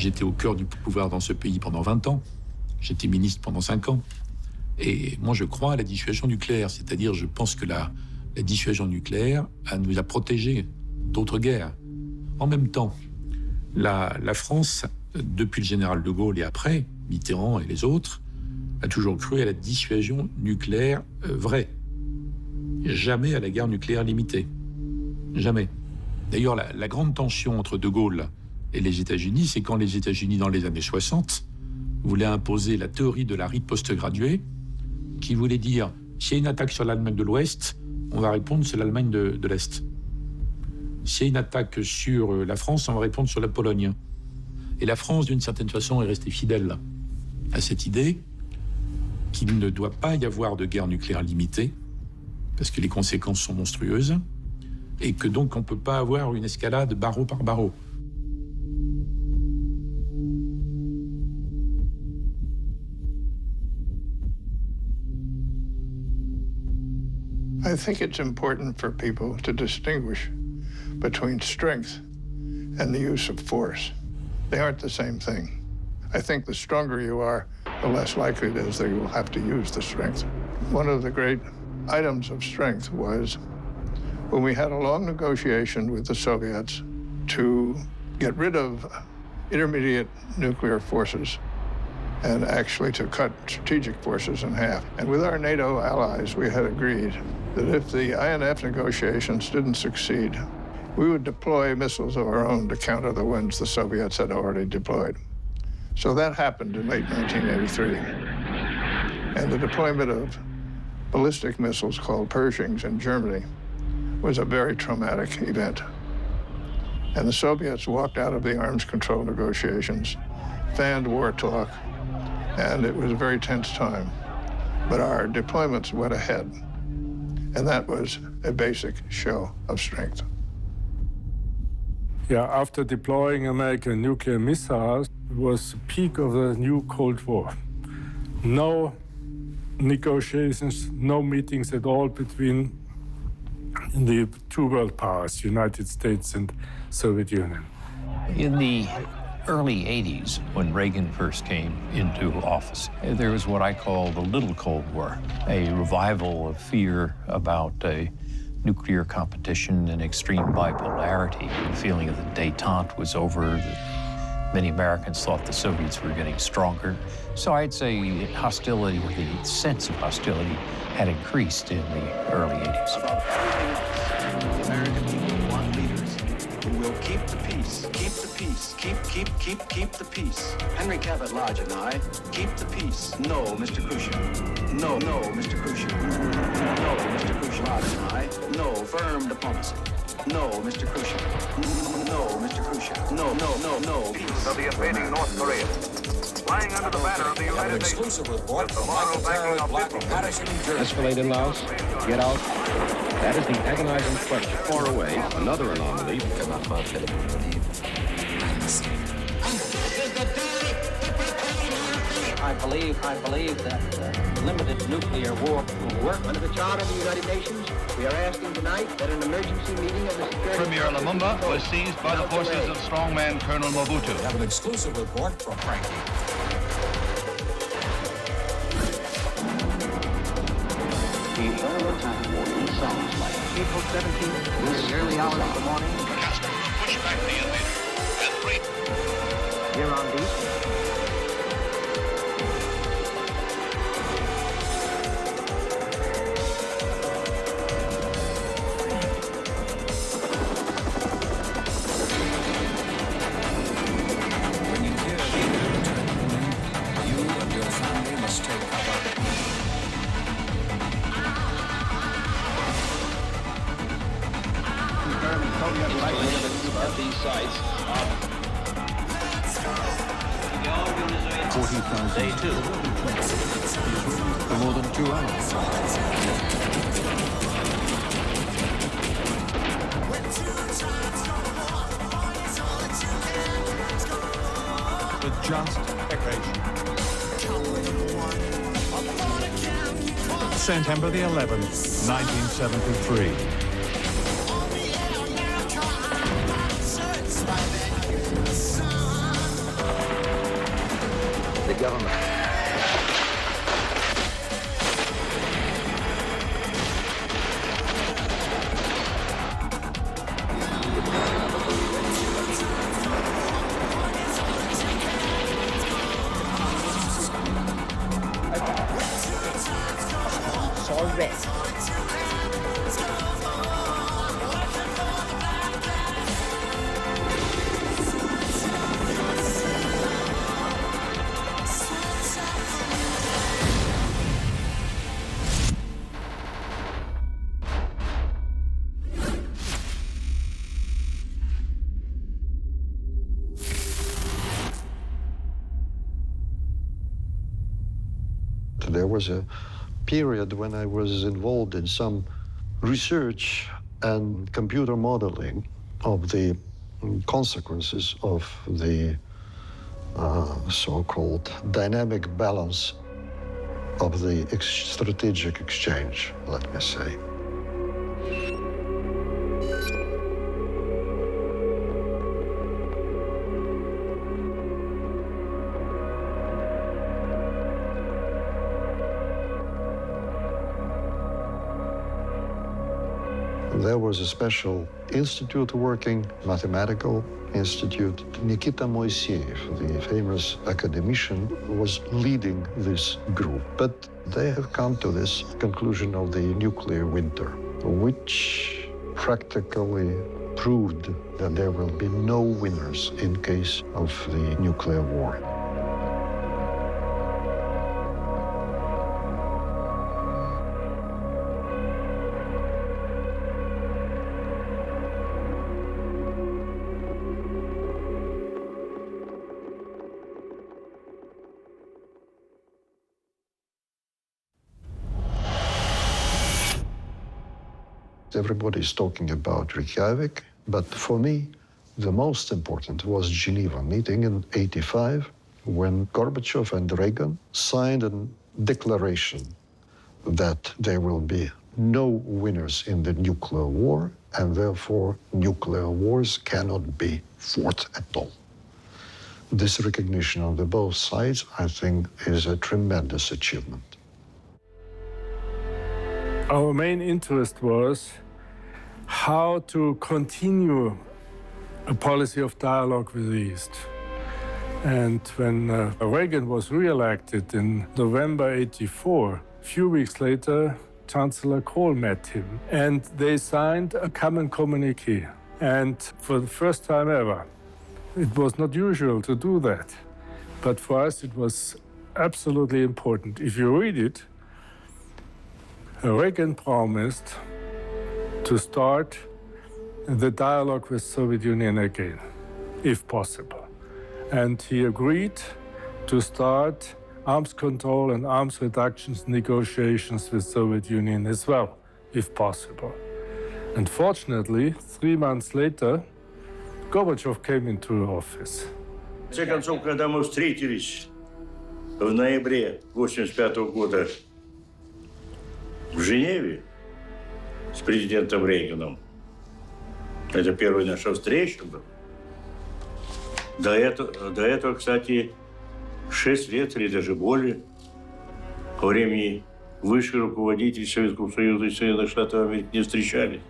j'étais au cœur du pouvoir dans ce pays pendant 20 ans. J'étais ministre pendant 5 ans. Et moi, je crois à la dissuasion nucléaire. C'est-à-dire, je pense que la dissuasion nucléaire nous a protégés d'autres guerres. En même temps, la France, depuis le général de Gaulle et après, Mitterrand et les autres, a toujours cru à la dissuasion nucléaire vraie. Jamais à la guerre nucléaire limitée. Jamais. D'ailleurs, la grande tension entre de Gaulle et les États-Unis, c'est quand les États-Unis, dans les années 60, voulaient imposer la théorie de la riposte graduée, qui voulait dire, s'il y a une attaque sur l'Allemagne de l'Ouest, on va répondre sur l'Allemagne de l'Est. S'il y a une attaque sur la France, on va répondre sur la Pologne. Et la France, d'une certaine façon, est restée fidèle à cette idée qu'il ne doit pas y avoir de guerre nucléaire limitée, parce que les conséquences sont monstrueuses, et que donc on ne peut pas avoir une escalade barreau par barreau. I think it's important for people to distinguish between strength and the use of force. They aren't the same thing. I think the stronger you are, the less likely it is that you will have to use the strength. One of the great items of strength was when we had a long negotiation with the Soviets to get rid of intermediate nuclear forces and actually to cut strategic forces in half. And with our NATO allies, we had agreed that if the INF negotiations didn't succeed, we would deploy missiles of our own to counter the ones the Soviets had already deployed. So that happened in late 1983. And the deployment of ballistic missiles called Pershings in Germany was a very traumatic event. And the Soviets walked out of the arms control negotiations, fanned war talk, and it was a very tense time. But our deployments went ahead, and that was a basic show of strength. Yeah, after deploying American nuclear missiles, it was the peak of the new Cold War. No negotiations, no meetings at all between the two world powers, United States and Soviet Union. In the early 80s, when Reagan first came into office, there was what I call the Little Cold War, a revival of fear about nuclear competition and extreme bipolarity. The feeling of the détente was over. Many Americans thought the Soviets were getting stronger. So I'd say hostility, or the sense of hostility, had increased in the early 80s. The American people want leaders who will keep the peace, keep the peace, keep the peace. Henry Cabot Lodge and I keep the peace. No, Mr. Khrushchev. No, Mr. Khrushchev. No, Mr. Khrushchev. Lodge and I, no, firm diplomacy. No, Mr. Khrushchev. No, Mr. Khrushchev. No. Peace of the invading North Korea. Flying under the banner of the United Nations. Exclusive report from Michael Terry Black from Patterson, New Jersey. Escalate in Laos? Get out? That is the agonizing question. Far away, another anomaly. I believe that limited nuclear war will work. Under the Charter of the United Nations, we are asking tonight that an emergency meeting of the Security... Premier Lumumba was seized by the forces of strongman Colonel Mobutu. We have an exclusive report from Frankie. The early time warning sounds like April 17th, in the early hours of the morning. Castro pushed back the invader and freed. Here on these. These sites are 40,000. Day 2. for more than 2 hours. With just occasion. September the 11th, 1973. government. There was a period when I was involved in some research and computer modeling of the consequences of the so-called dynamic balance of the strategic exchange, let me say. There was a special institute working, mathematical institute. Nikita Moiseev, the famous academician, was leading this group. But they have come to this conclusion of the nuclear winter, which practically proved that there will be no winners in case of the nuclear war. Everybody is talking about Reykjavik, but for me, the most important was Geneva meeting in '85, when Gorbachev and Reagan signed a declaration that there will be no winners in the nuclear war, and therefore nuclear wars cannot be fought at all. This recognition on the both sides, I think, is a tremendous achievement. Our main interest was how to continue a policy of dialogue with the East. And when Reagan was re-elected in November '84, a few weeks later, Chancellor Kohl met him, and they signed a common communique. And for the first time ever, it was not usual to do that, but for us it was absolutely important. If you read it, Reagan promised to start the dialogue with Soviet Union again, if possible. And he agreed to start arms control and arms reductions negotiations with Soviet Union as well, if possible. Unfortunately, 3 months later, Gorbachev came into office. В конце концов, когда мы встретились в ноябре 1985 года в Женеве с президентом Рейганом, это первая наша встреча была. До этого, кстати, 6 лет или даже более по времени высшие руководители Советского Союза и Соединенных Штатов Америки не встречались.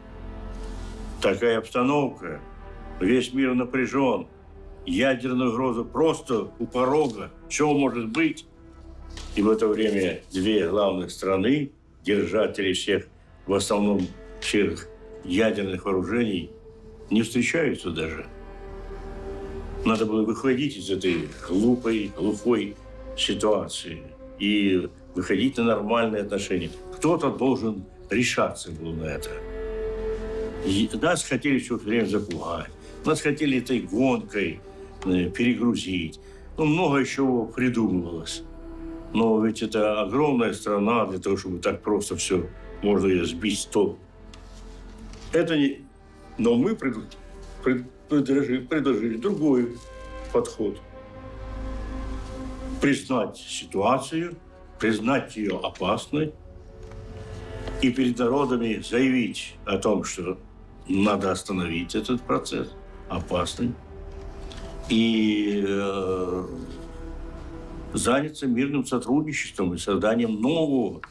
Такая обстановка, весь мир напряжен, ядерная угроза просто у порога, что может быть. И в это время две главных страны, держатели всех, в основном всех ядерных вооружений, не встречаются даже. Надо было выходить из этой глухой ситуации и выходить на нормальные отношения. Кто-то должен решаться был на это. И нас хотели все время запугать. Нас хотели этой гонкой перегрузить. Много еще придумывалось. Но ведь это огромная страна для того, чтобы так просто все можно ее сбить с толку. Это не... Но мы предложили другой подход. Признать ситуацию, признать ее опасной и перед народами заявить о том, что надо остановить этот процесс опасный. И заняться мирным сотрудничеством и созданием нового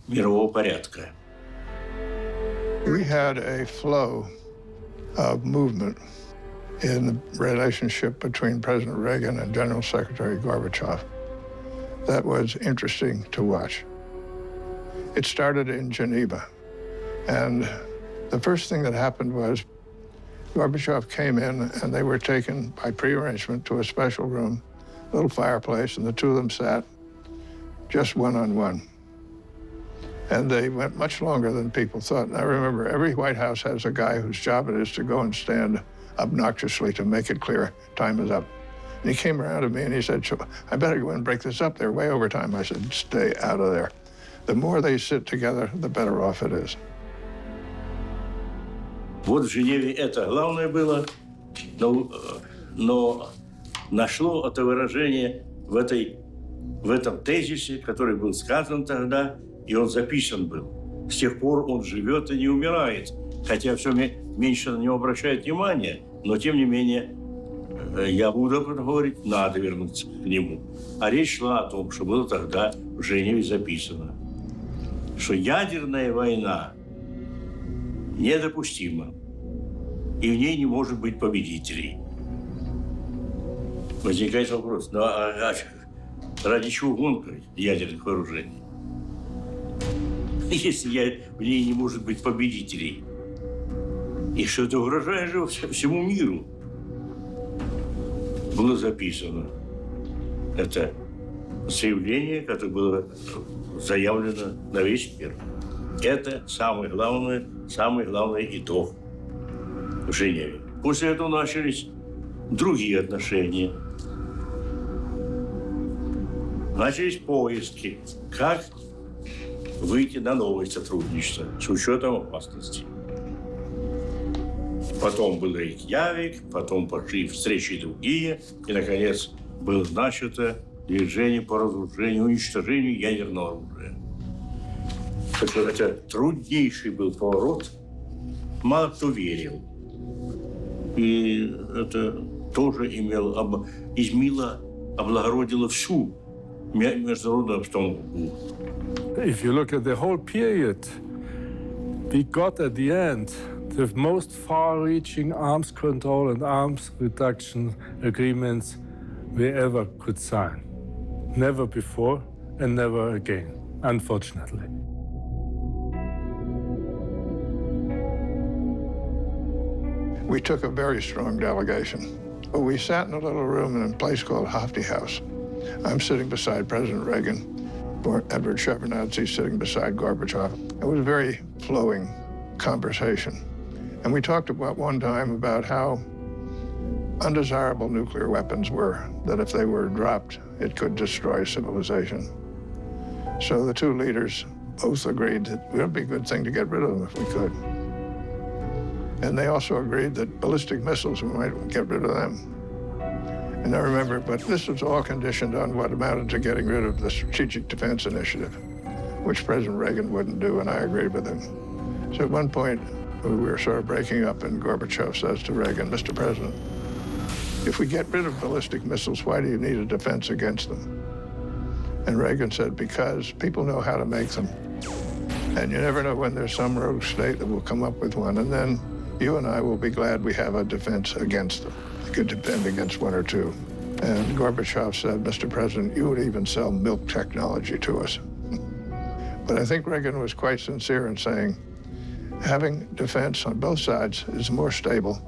мирового порядка. We had a flow of movement in the relationship between President Reagan and General Secretary Gorbachev that was interesting to watch. It started in Geneva, and the first thing that happened was Gorbachev came in and they were taken by prearrangement to a special room, little fireplace, and the two of them sat just one-on-one. And they went much longer than people thought. And I remember every White House has a guy whose job it is to go and stand obnoxiously to make it clear time is up. And he came around to me and he said, I better go and break this up. They're way over time. I said, stay out of there. The more they sit together, the better off it is. Вот в Женеве это главное было, но нашло это выражение в этом тезисе, который был сказан тогда, и он записан был. С тех пор он живет и не умирает, хотя все меньше на него обращает внимание, но тем не менее я буду говорить, надо вернуться к нему. А речь шла о том, что было тогда в Женеве записано, что ядерная война недопустима, и в ней не может быть победителей. Возникает вопрос, ну а ради чего гонка ядерных вооружений? Если в ней не может быть победителей, и что это угрожает же всему миру, было записано. Это заявление, которое было заявлено на весь мир. Это самый главный итог в Женеве. После этого начались другие отношения. Начались поиски, как выйти на новое сотрудничество с учетом опасностей. Потом был Рейкьявик, потом пошли встречи другие, и, наконец, было начато движение по разрушению, уничтожению ядерного оружия. Это труднейший был поворот, мало кто верил. И это тоже измило, облагородило всю международную обстановку. If you look at the whole period, we got at the end the most far-reaching arms control and arms reduction agreements we ever could sign. Never before and never again, unfortunately. We took a very strong delegation. We sat in a little room in a place called Hofty House. I'm sitting beside President Reagan, or Edward Shevardnadze sitting beside Gorbachev. It was a very flowing conversation. And we talked about one time about how undesirable nuclear weapons were, that if they were dropped, it could destroy civilization. So the two leaders both agreed that it would be a good thing to get rid of them if we could. And they also agreed that ballistic missiles, we might get rid of them. And I remember, but this was all conditioned on what amounted to getting rid of the Strategic Defense Initiative, which President Reagan wouldn't do, and I agreed with him. So at one point, we were sort of breaking up, and Gorbachev says to Reagan, Mr. President, if we get rid of ballistic missiles, why do you need a defense against them? And Reagan said, because people know how to make them. And you never know when there's some rogue state that will come up with one, and then you and I will be glad we have a defense against them. You could defend against one or two. And Gorbachev said, Mr. President, you would even sell milk technology to us. But I think Reagan was quite sincere in saying, having defense on both sides is more stable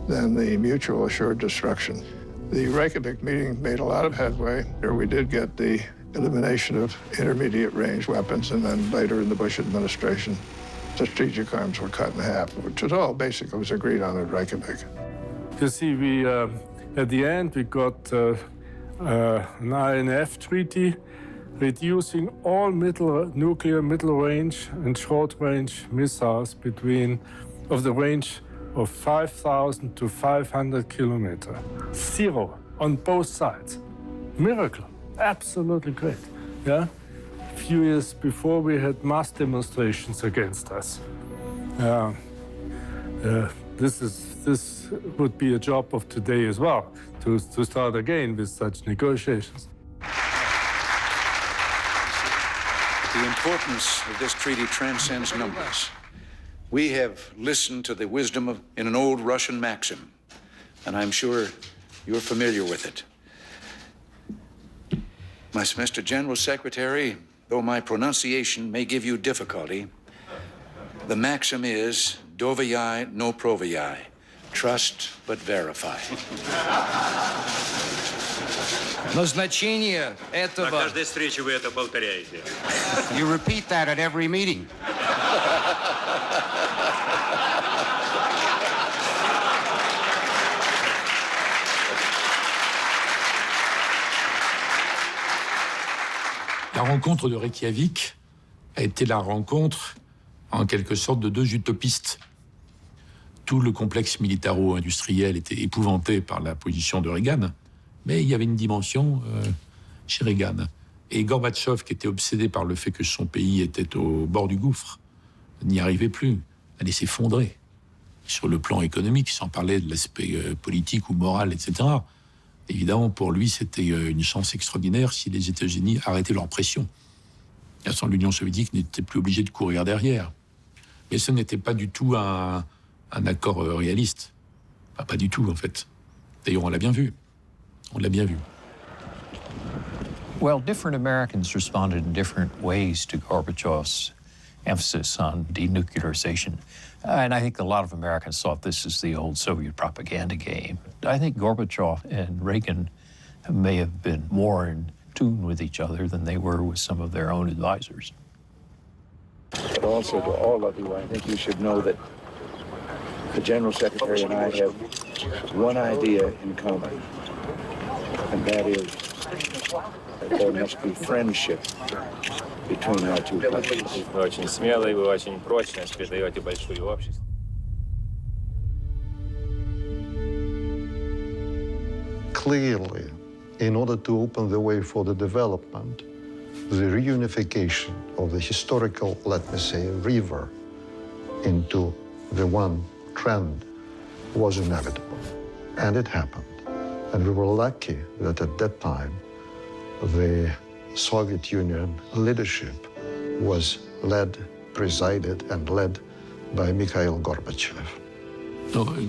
than the mutual assured destruction. The Reykjavik meeting made a lot of headway. We did get the elimination of intermediate range weapons, and then later in the Bush administration, strategic arms were cut in half, which was all basically was agreed on at Reykjavik. You see, we at the end we got an INF treaty reducing all nuclear middle-range and short-range missiles of the range of 5,000 to 500 kilometers. Zero on both sides. Miracle. Absolutely great. Yeah? A few years before, we had mass demonstrations against us. This would be a job of today as well, to start again with such negotiations. The importance of this treaty transcends numbers. We have listened to the wisdom in an old Russian maxim, and I'm sure you're familiar with it. Mr. General Secretary, though my pronunciation may give you difficulty, the maxim is doviai no proviai, trust but verify. Назначение этого... На каждой встрече вы это повторяете. You repeat that at every meeting. La rencontre de Reykjavik a été la rencontre, en quelque sorte, de deux utopistes. Tout le complexe militaro-industriel était épouvanté par la position de Reagan, mais il y avait une dimension chez Reagan. Et Gorbatchev, qui était obsédé par le fait que son pays était au bord du gouffre, n'y arrivait plus, allait s'effondrer. Sur le plan économique, sans parler de l'aspect politique ou moral, etc. Évidemment, pour lui, c'était une chance extraordinaire si les États-Unis arrêtaient leur pression. L'Union soviétique n'était plus obligée de courir derrière. Mais ce n'était pas du tout un accord réaliste. Enfin, pas du tout, en fait. D'ailleurs, on l'a bien vu. On l'a bien vu. Well, different Americans responded in different ways to Gorbachev's emphasis on denuclearization. And I think a lot of Americans thought this is the old Soviet propaganda game. I think Gorbachev and Reagan may have been more in tune with each other than they were with some of their own advisors. But also to all of you, I think you should know that the General Secretary and I have one idea in common, and that is that there must be friendship between our two countries. Вы очень смелый, вы очень прочно передаете большую общество. Clearly, in order to open the way for the development, the reunification of the historical, let me say, river into the one trend was inevitable. And it happened. And we were lucky that at that time, the Soviet Union leadership was presided and led by Mikhail Gorbachev.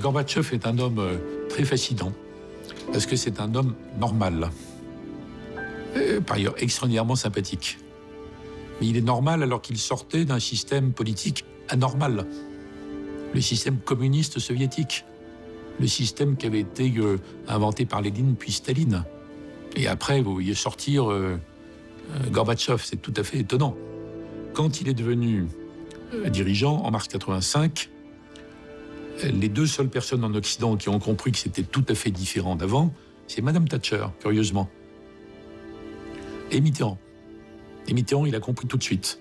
Gorbatchev est un homme très fascinant, parce que c'est un homme normal, par ailleurs extraordinairement sympathique. Mais il est normal alors qu'il sortait d'un système politique anormal, le système communiste soviétique, le système qui avait été inventé par Lénine puis Staline. Et après, vous voyez sortir Gorbatchev, c'est tout à fait étonnant. Quand il est devenu dirigeant, en mars 85, les deux seules personnes en Occident qui ont compris que c'était tout à fait différent d'avant, c'est Madame Thatcher, curieusement. Et Mitterrand. Et Mitterrand, il a compris tout de suite.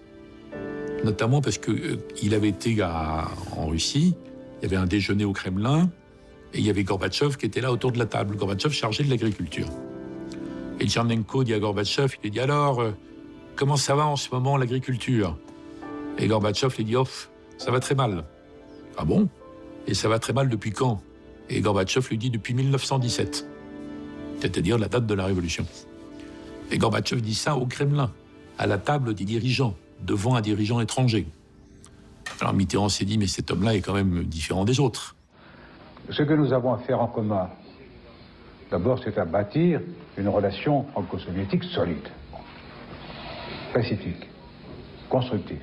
Notamment parce qu'il avait été en Russie, il y avait un déjeuner au Kremlin, et il y avait Gorbatchev qui était là autour de la table. Gorbatchev chargé de l'agriculture. Et Tchernenko dit à Gorbatchev, il lui dit « Alors, comment ça va en ce moment l'agriculture ?» Et Gorbatchev lui dit « Oh, ça va très mal. » « Ah bon ? Et ça va très mal depuis quand ? » Et Gorbatchev lui dit « Depuis 1917. » C'est-à-dire la date de la Révolution. Et Gorbatchev dit ça au Kremlin, à la table des dirigeants, devant un dirigeant étranger. Alors Mitterrand s'est dit « Mais cet homme-là est quand même différent des autres. » Ce que nous avons à faire en commun, d'abord, c'est à bâtir une relation franco-soviétique solide, pacifique, constructive.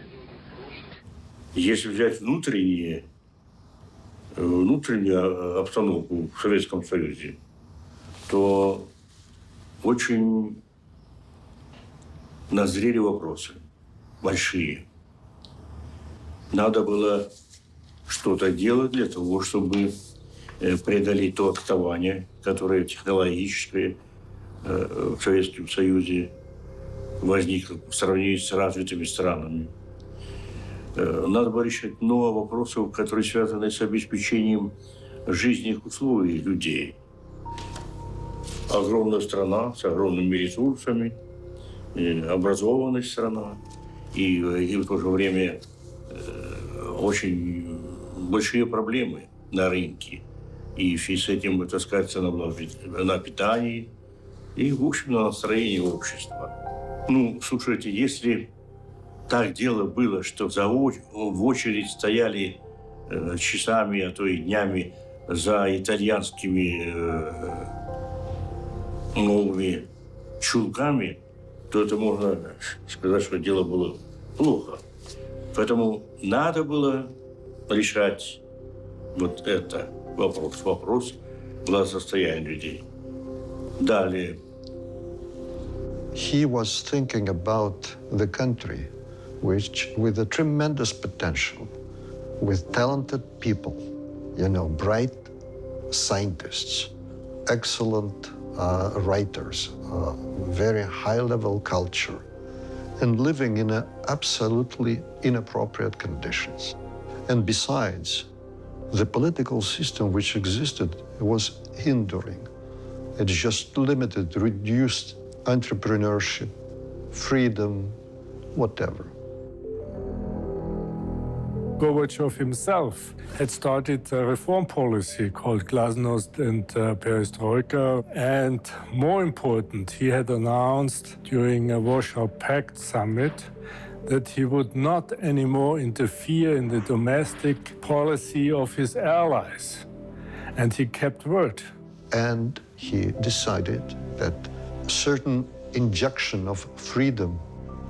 Если взять внутреннюю обстановку в Советском Союзе, то очень назрели вопросы большие. Надо было что-то делать для того, чтобы преодолеть то отставание, которое технологическое в Советском Союзе возникло в сравнении с развитыми странами. Надо было решать много вопросов, которые связаны с обеспечением жизненных условий людей. Огромная страна с огромными ресурсами, образованная страна, и в то же время очень большие проблемы на рынке. И с этим это сказывается на питании и, в общем, на настроении общества. Ну, слушайте, если так дело было, что в очередь стояли часами, а то и днями за итальянскими новыми чулками, то это можно сказать, что дело было плохо. Поэтому надо было решать вот это вопрос благосостояния людей. Далее. He was thinking about the country which, with a tremendous potential, with talented people, you know, bright scientists, excellent writers, very high-level culture, and living in absolutely inappropriate conditions. And besides, the political system which existed was hindering. It just limited, reduced entrepreneurship, freedom, whatever. Gorbachev himself had started a reform policy called Glasnost and Perestroika. And more important, he had announced during a Warsaw Pact summit that he would not anymore interfere in the domestic policy of his allies. And he kept word. And he decided that certain injection of freedom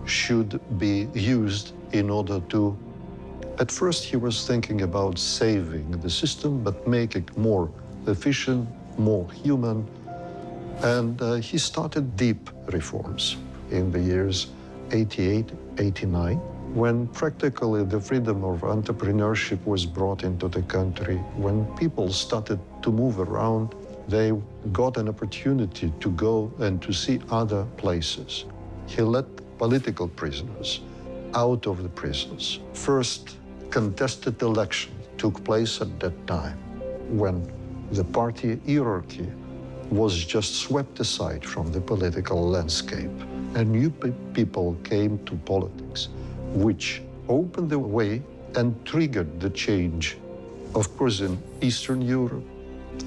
should be used in order to. At first, he was thinking about saving the system, but make it more efficient, more human. And he started deep reforms in the years 88, 89, when practically the freedom of entrepreneurship was brought into the country, when people started to move around. They got an opportunity to go and to see other places. He let political prisoners out of the prisons. First contested election took place at that time when the party hierarchy was just swept aside from the political landscape. And new people came to politics, which opened the way and triggered the change, of course, in Eastern Europe.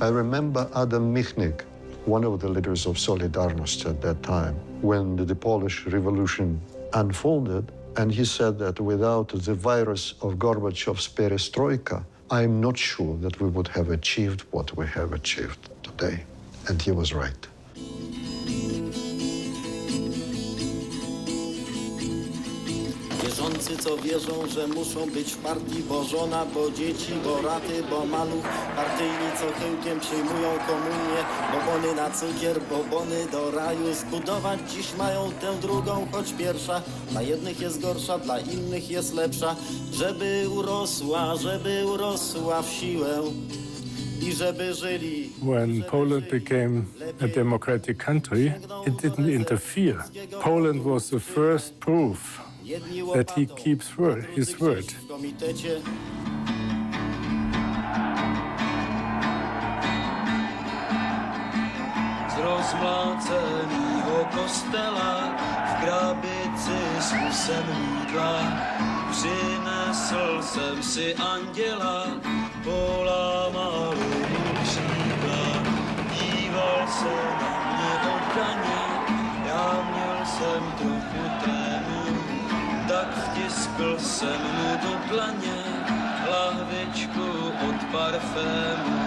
I remember Adam Michnik, one of the leaders of Solidarność at that time, when the Polish Revolution unfolded, and he said that without the virus of Gorbachev's perestroika, I'm not sure that we would have achieved what we have achieved today. And he was right. Wierzący, co wierzą, że muszą być w partii, bo żona, bo dzieci, bo raty, bo maluch. Partyjni, co chyłkiem przyjmują komunię, bo bony na cukier, bo bony do raju. Zbudować dziś mają tę drugą, choć pierwsza. Dla jednych jest gorsza, dla innych jest lepsza. Żeby urosła w siłę. When Poland became a democratic country, it didn't interfere. Poland was the first proof that he keeps his word. Z rozmlácenýho kostela v krabici s kusem mýdla přinesl jsem si anděla, polámal mu křídla. Díval se na mě oddaně, já měl jsem trochu trému, tak vtiskl jsem mu do dlaně lahvičku od parfému.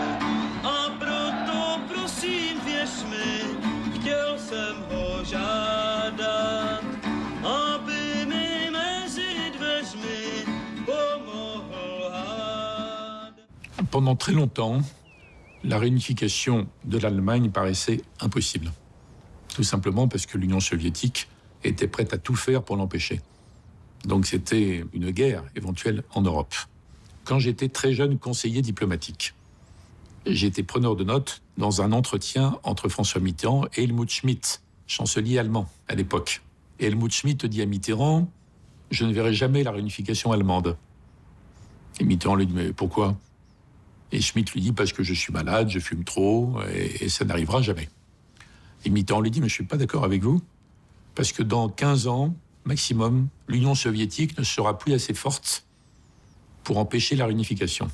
A proto prosím, věř mi, chtěl jsem ho žádat, aby mi mezi dveřmi pomohl hádat. Pendant très longtemps, la réunification de l'Allemagne paraissait impossible. Tout simplement parce que l'Union soviétique était prête à tout faire pour l'empêcher. Donc c'était une guerre éventuelle en Europe. Quand j'étais très jeune conseiller diplomatique, j'étais preneur de notes dans un entretien entre François Mitterrand et Helmut Schmidt, chancelier allemand à l'époque. Et Helmut Schmidt dit à Mitterrand, je ne verrai jamais la réunification allemande. Et Mitterrand lui dit, mais pourquoi? Et Schmidt lui dit, parce que je suis malade, je fume trop, et ça n'arrivera jamais. Et Mitterrand lui dit, mais je ne suis pas d'accord avec vous, parce que dans 15 ans, maximum, l'Union soviétique ne sera plus assez forte pour empêcher la réunification.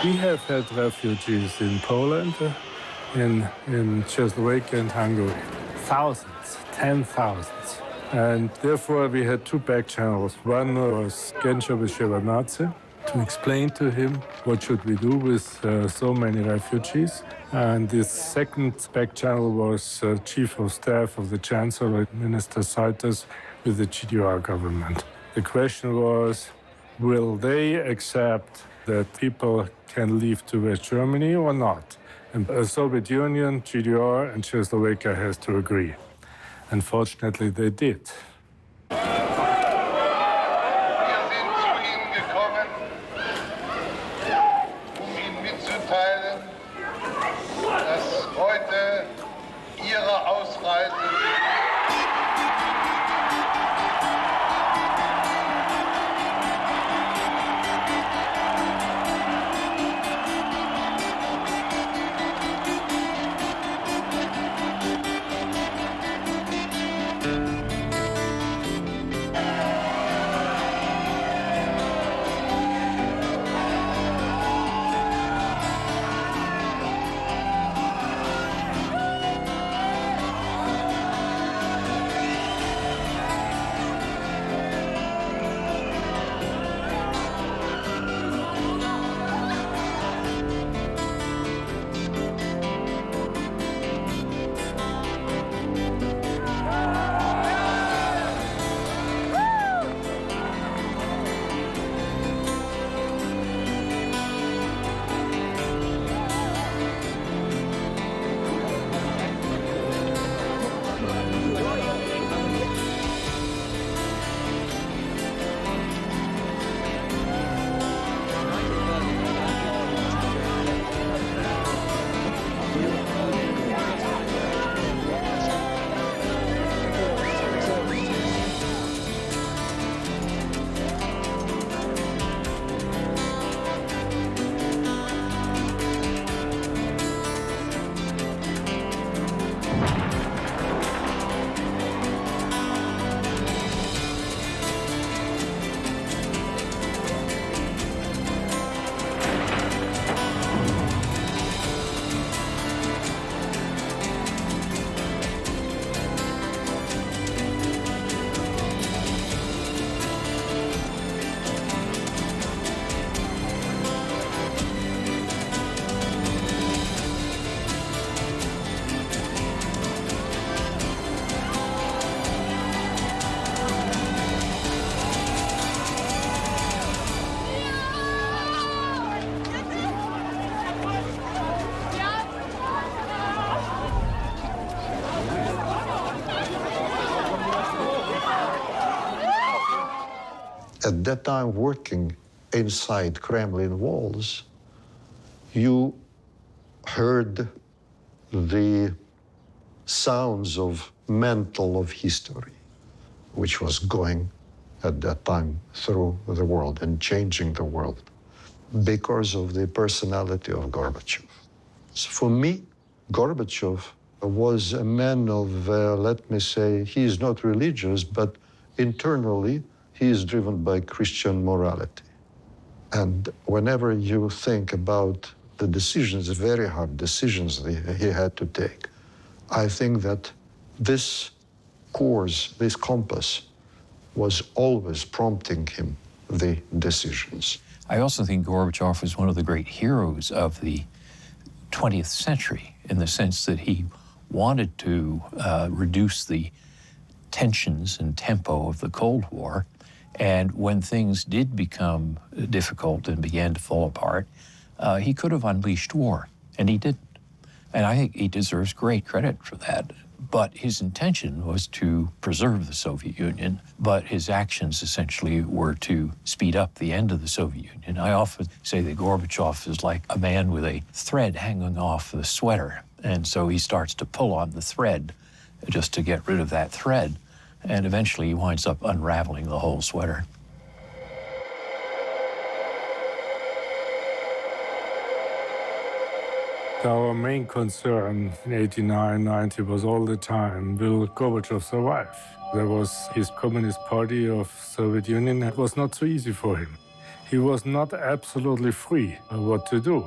We have had refugees in Poland, in Czechoslovakia and Hungary. Thousands, 10,000s. And therefore we had two back channels. One was Genscher with Shevardnadze, to explain to him what should we do with so many refugees. And the second back channel was Chief of Staff of the Chancellor, Minister Seiters, with the GDR government. The question was, will they accept that people can leave to West Germany or not? And the Soviet Union, GDR, and Czechoslovakia has to agree. Unfortunately, they did. At that time, working inside Kremlin walls, you heard the sounds of mental of history, which was going at that time through the world and changing the world because of the personality of Gorbachev. So for me, Gorbachev was a man of, let me say, he is not religious, but internally, he is driven by Christian morality. And whenever you think about the decisions, very hard decisions that he had to take, I think that this course, this compass, was always prompting him the decisions. I also think Gorbachev was one of the great heroes of the 20th century in the sense that he wanted to reduce the tensions and tempo of the Cold War. And when things did become difficult and began to fall apart, he could have unleashed war, and he didn't. And I think he deserves great credit for that. But his intention was to preserve the Soviet Union, but his actions essentially were to speed up the end of the Soviet Union. I often say that Gorbachev is like a man with a thread hanging off the sweater, and so he starts to pull on the thread just to get rid of that thread, and eventually he winds up unraveling the whole sweater. Our main concern in 89, 90 was all the time, will Gorbachev survive? There was his Communist Party of Soviet Union. It was not so easy for him. he was not absolutely free what to do.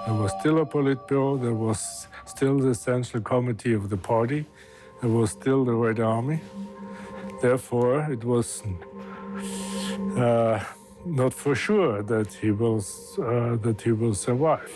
There was still a Politburo, there was still the Central Committee of the party, there was still the Red Army. Therefore, it was not for sure that he will survive.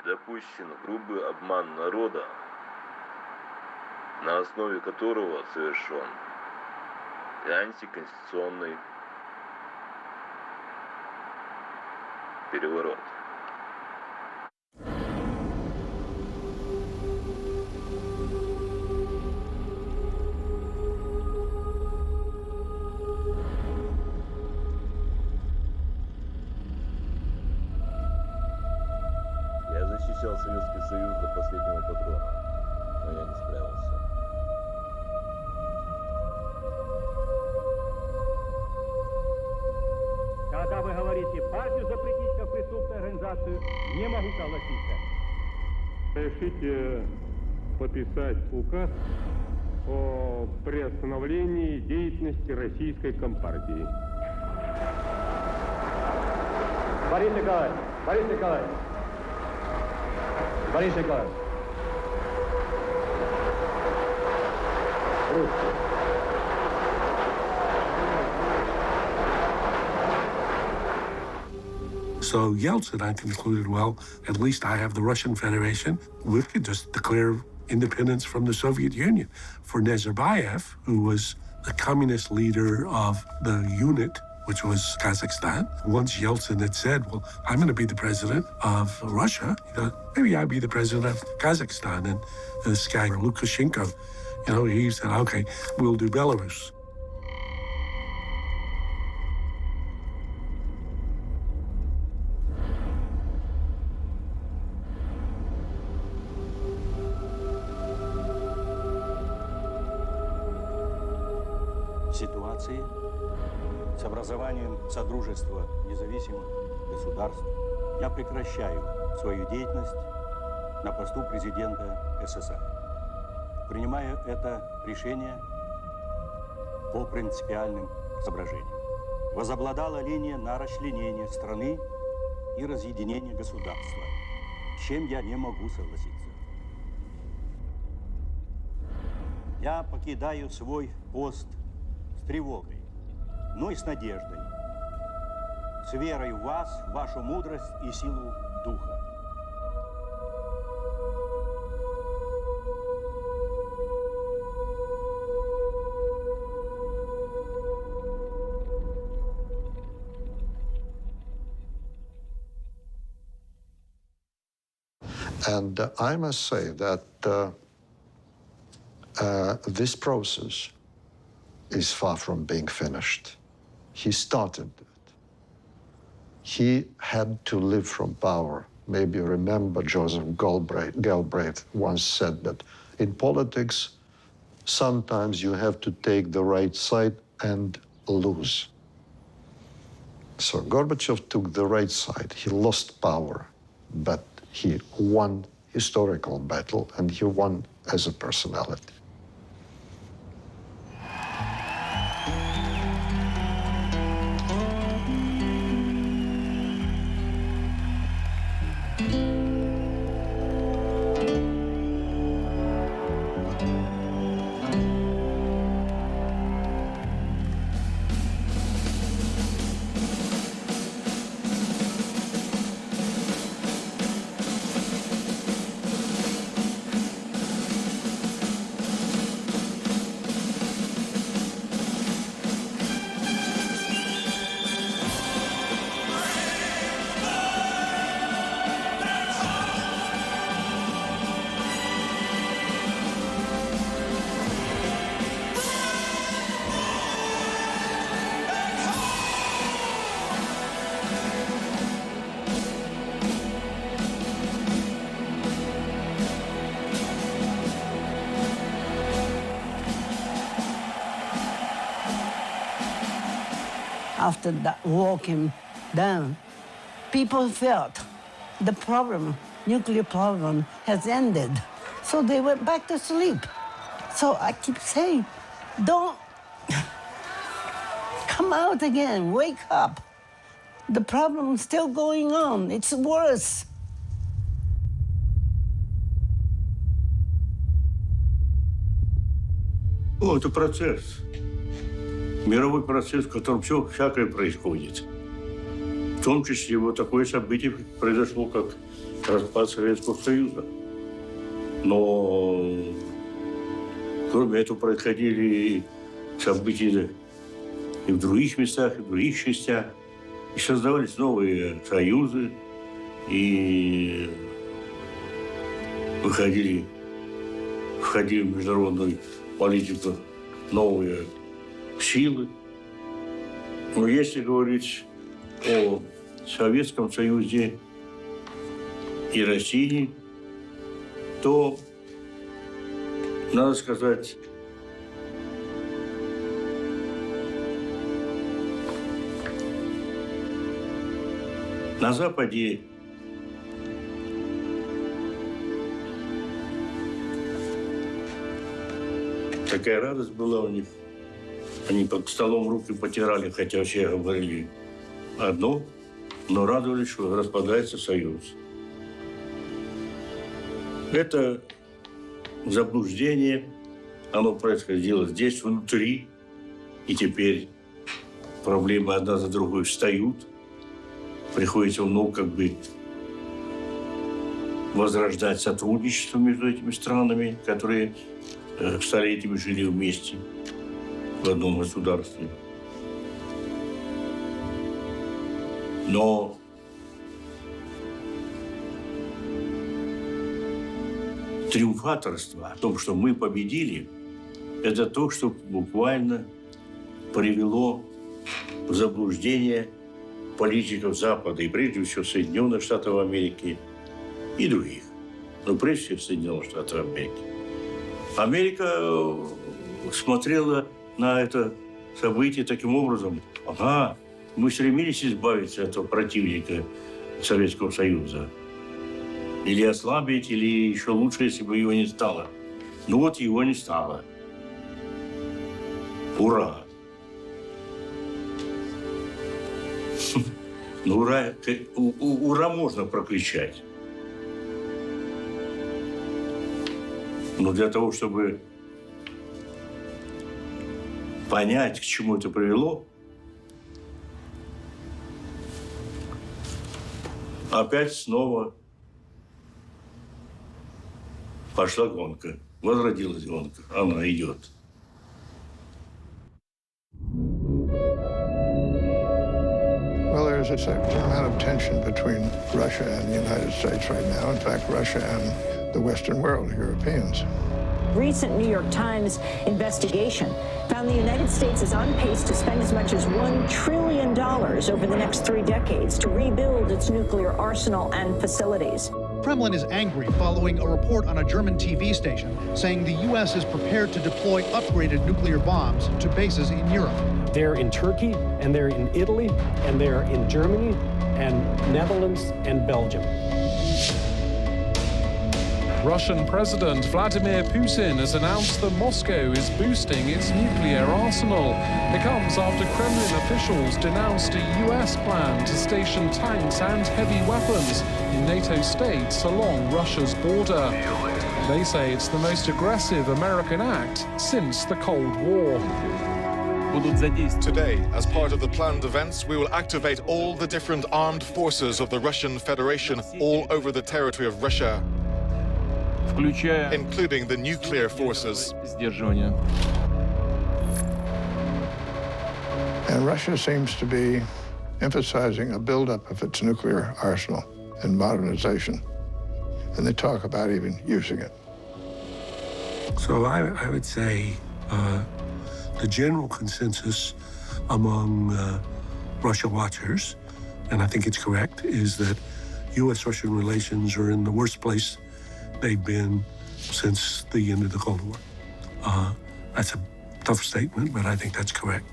Допущен грубый обман народа, на основе которого совершен антиконституционный переворот. Я защищал Советский Союз до последнего патрона, но я не справился. Когда вы говорите партию запретить как преступную организацию, не могу согласиться. Решите подписать указ о приостановлении деятельности Российской Компартии. Борис Николаевич, Борис Николаевич. Борис Николаевич. So Yeltsin, I concluded, well, at least I have the Russian Federation. We could just declare independence from the Soviet Union. For Nazarbayev, who was the communist leader of the unit, which was Kazakhstan, once Yeltsin had said, well, I'm going to be the president of Russia, maybe I'll be the president of Kazakhstan. And this guy, Lukashenko, he said, okay, we'll do Belarus. Ситуации с образованием Содружества независимых государств я прекращаю свою деятельность на посту президента СССР. Принимаю это решение по принципиальным соображениям. Возобладала линия на расчленение страны и разъединение государства, с чем я не могу согласиться. Я покидаю свой пост с тревогой, но и с надеждой, с верой в вас, в вашу мудрость и силу духа. And I must say that this process is far from being finished. He started it. He had to live from power. Maybe you remember Joseph Galbraith once said that in politics, sometimes you have to take the right side and lose. So Gorbachev took the right side. He lost power, but he won historical battle, and he won as a personality. after that war came down, people felt the problem, nuclear problem, has ended. So they went back to sleep. So I keep saying, don't come out again, wake up. The problem's still going on, it's worse. Это процесс. Мировой процесс, в котором все всякое происходит. В том числе вот такое событие произошло, как распад Советского Союза. Но кроме этого происходили события и в других местах, и в других частях. И создавались новые союзы, и входили в международную политику новые силы. Но если говорить о Советском Союзе и России, то, надо сказать, на Западе такая радость была у них. Они под столом руки потирали, хотя все говорили одно, но радовались, что распадается союз. Это заблуждение, оно происходило здесь, внутри, и теперь проблемы одна за другой встают. Приходится, как бы возрождать сотрудничество между этими странами, которые столетиями жили вместе в одном государстве. Но триумфаторство о том, что мы победили, это то, что буквально привело в заблуждение политиков Запада, и прежде всего Соединенных Штатов Америки и других. Но прежде всего Соединенных Штатов Америки. Америка смотрела на это событие таким образом. Ага, мы стремились избавиться от этого противника Советского Союза. Или ослабить, или еще лучше, если бы его не стало. Ну вот его не стало. Ура! Ну, ура можно прокричать. Но для того, чтобы понять, к чему это привело, опять снова пошла гонка. Возродилась гонка. Она идет. Well, there's a certain amount of tension between Russia and the United States right now. In fact, Russia and the Western world, Europeans. Recent New York Times investigation found the United States is on pace to spend as much as $1 trillion over the next 3 decades to rebuild its nuclear arsenal and facilities. Kremlin is angry following a report on a German TV station saying the U.S. is prepared to deploy upgraded nuclear bombs to bases in Europe. They're in Turkey, and they're in Italy, and they're in Germany, and Netherlands, and Belgium. Russian President Vladimir Putin has announced that Moscow is boosting its nuclear arsenal. It comes after Kremlin officials denounced a US plan to station tanks and heavy weapons in NATO states along Russia's border. They say it's the most aggressive American act since the Cold War. Today, as part of the planned events, we will activate all the different armed forces of the Russian Federation all over the territory of Russia, including the nuclear forces. And Russia seems to be emphasizing a buildup of its nuclear arsenal and modernization. And they talk about even using it. So I would say the general consensus among Russia watchers, and I think it's correct, is that U.S.-Russian relations are in the worst place they've been since the end of the Cold War. That's a tough statement, but I think that's correct.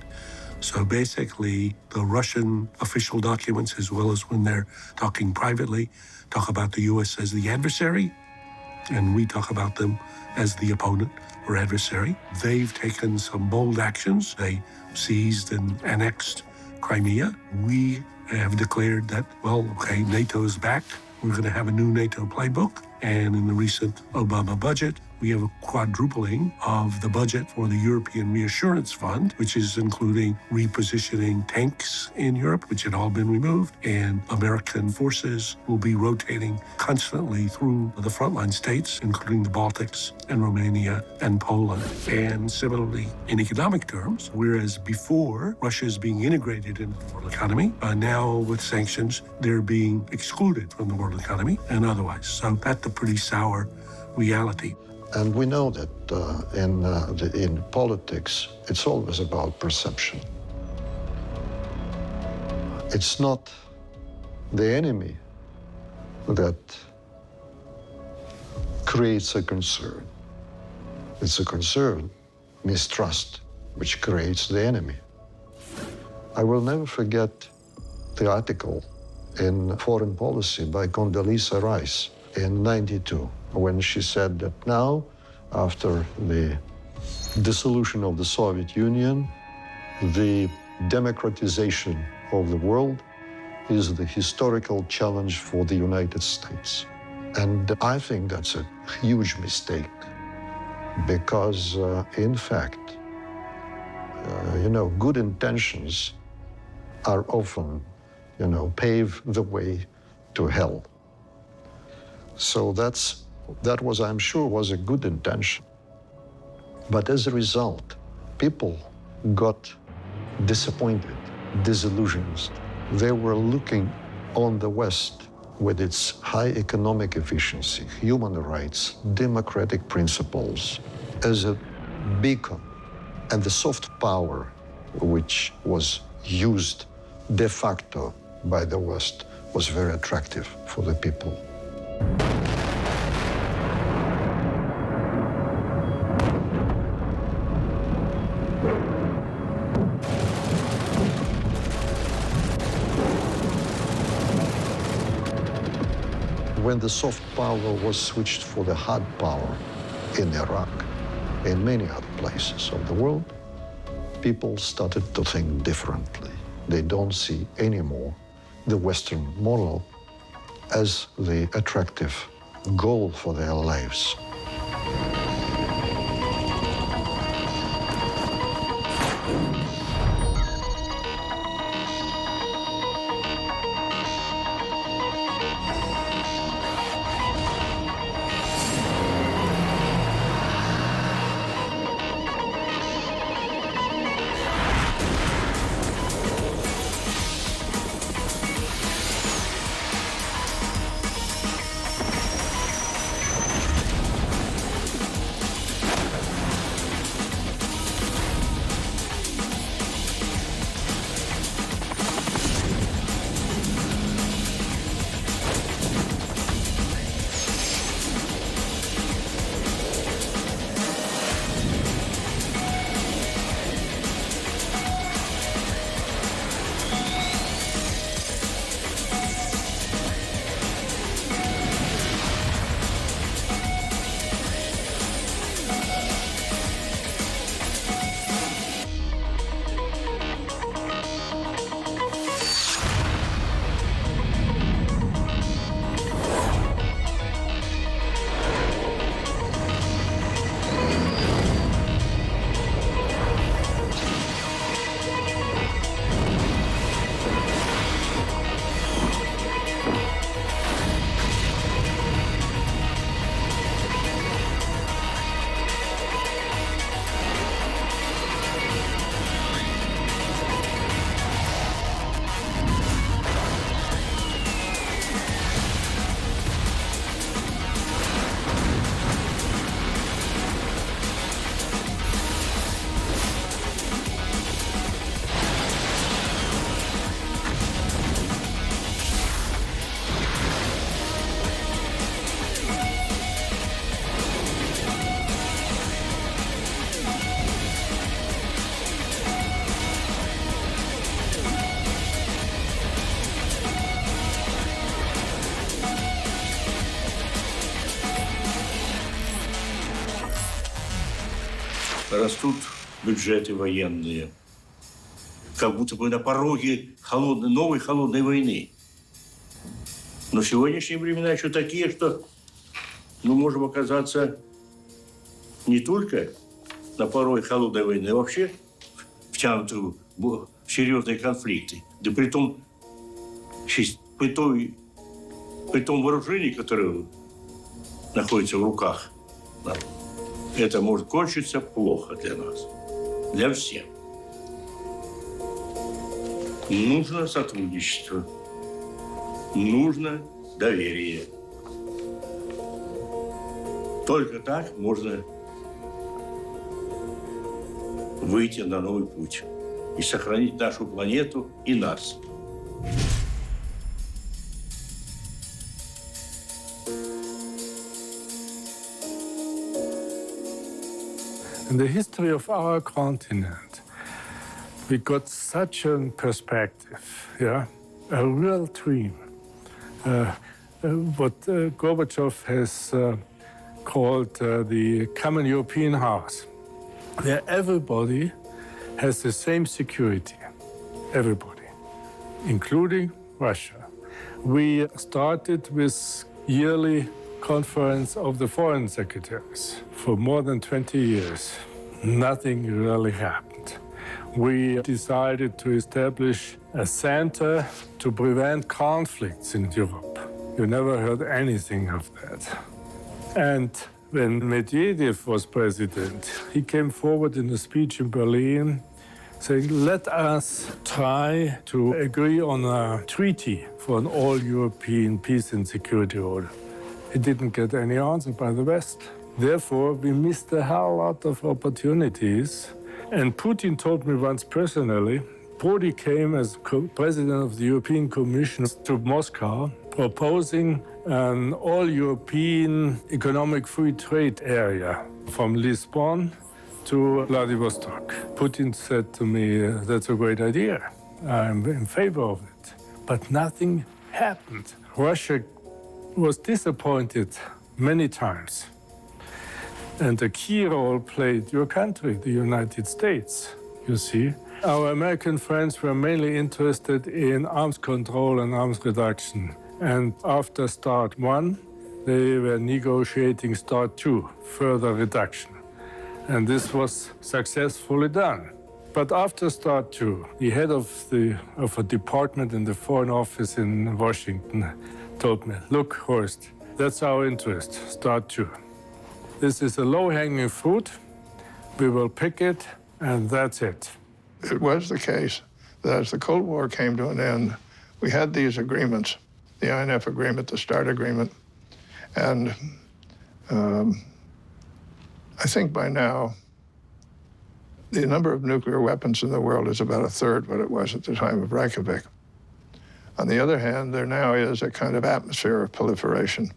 So basically, the Russian official documents, as well as when they're talking privately, talk about the U.S. as the adversary, and we talk about them as the opponent or adversary. They've taken some bold actions. They seized and annexed Crimea. We have declared that, well, okay, NATO is back. We're going to have a new NATO playbook. And in the recent Obama budget, we have a quadrupling of the budget for the European Reassurance Fund, which is including repositioning tanks in Europe, which had all been removed, and American forces will be rotating constantly through the frontline states, including the Baltics and Romania and Poland. And similarly, in economic terms, whereas before Russia is being integrated into the world economy, now with sanctions, they're being excluded from the world economy and otherwise. So that's a pretty sour reality. And we know that in politics, it's always about perception. It's not the enemy that creates a concern. It's a concern, mistrust, which creates the enemy. I will never forget the article in Foreign Policy by Condoleezza Rice in '92, when she said that now, after the dissolution of the Soviet Union, the democratization of the world is the historical challenge for the United States. And I think that's a huge mistake, because in fact, good intentions are often, pave the way to hell. So that was, I'm sure, was a good intention. But as a result, people got disappointed, disillusioned. They were looking on the West with its high economic efficiency, human rights, democratic principles, as a beacon. And the soft power which was used de facto by the West was very attractive for the people. When the soft power was switched for the hard power in Iraq, in many other places of the world, people started to think differently. They don't see anymore the Western model as the attractive goal for their lives. растут бюджеты военные, как будто бы на пороге новой холодной войны. Но сегодняшние времена еще такие, что мы можем оказаться не только на пороге холодной войны, а вообще втянуты в серьезные конфликты. Да при том вооружении, которое находится в руках, это может кончиться плохо для нас, для всех. Нужно сотрудничество, нужно доверие. Только так можно выйти на новый путь и сохранить нашу планету и нас. In the history of our continent, we got such a perspective, yeah, a real dream. What Gorbachev has called the common European house, where everybody has the same security, everybody, including Russia. We started with yearly conference of the foreign secretaries for more than 20 years. Nothing really happened. We decided to establish a center to prevent conflicts in Europe. You never heard anything of that. And when Medvedev was president, he came forward in a speech in Berlin saying, let us try to agree on a treaty for an all-European peace and security order. He didn't get any answer by the West. Therefore, we missed a hell lot of opportunities. And Putin told me once personally, Prodi came as president of the European Commission to Moscow, proposing an all-European economic free trade area from Lisbon to Vladivostok. Putin said to me, that's a great idea. I'm in favor of it. But nothing happened. Russia was disappointed many times. And a key role played your country, the United States, you see. Our American friends were mainly interested in arms control and arms reduction. And after START 1, they were negotiating START 2, further reduction. And this was successfully done. But after START 2, the head of a department in the Foreign Office in Washington told me, look, Horst, that's our interest, START 2. This is a low-hanging fruit. We will pick it, and that's it. It was the case that as the Cold War came to an end, we had these agreements, the INF agreement, the START agreement, and I think by now, the number of nuclear weapons in the world is about a third what it was at the time of Reykjavik. On the other hand, there now is a kind of atmosphere of proliferation.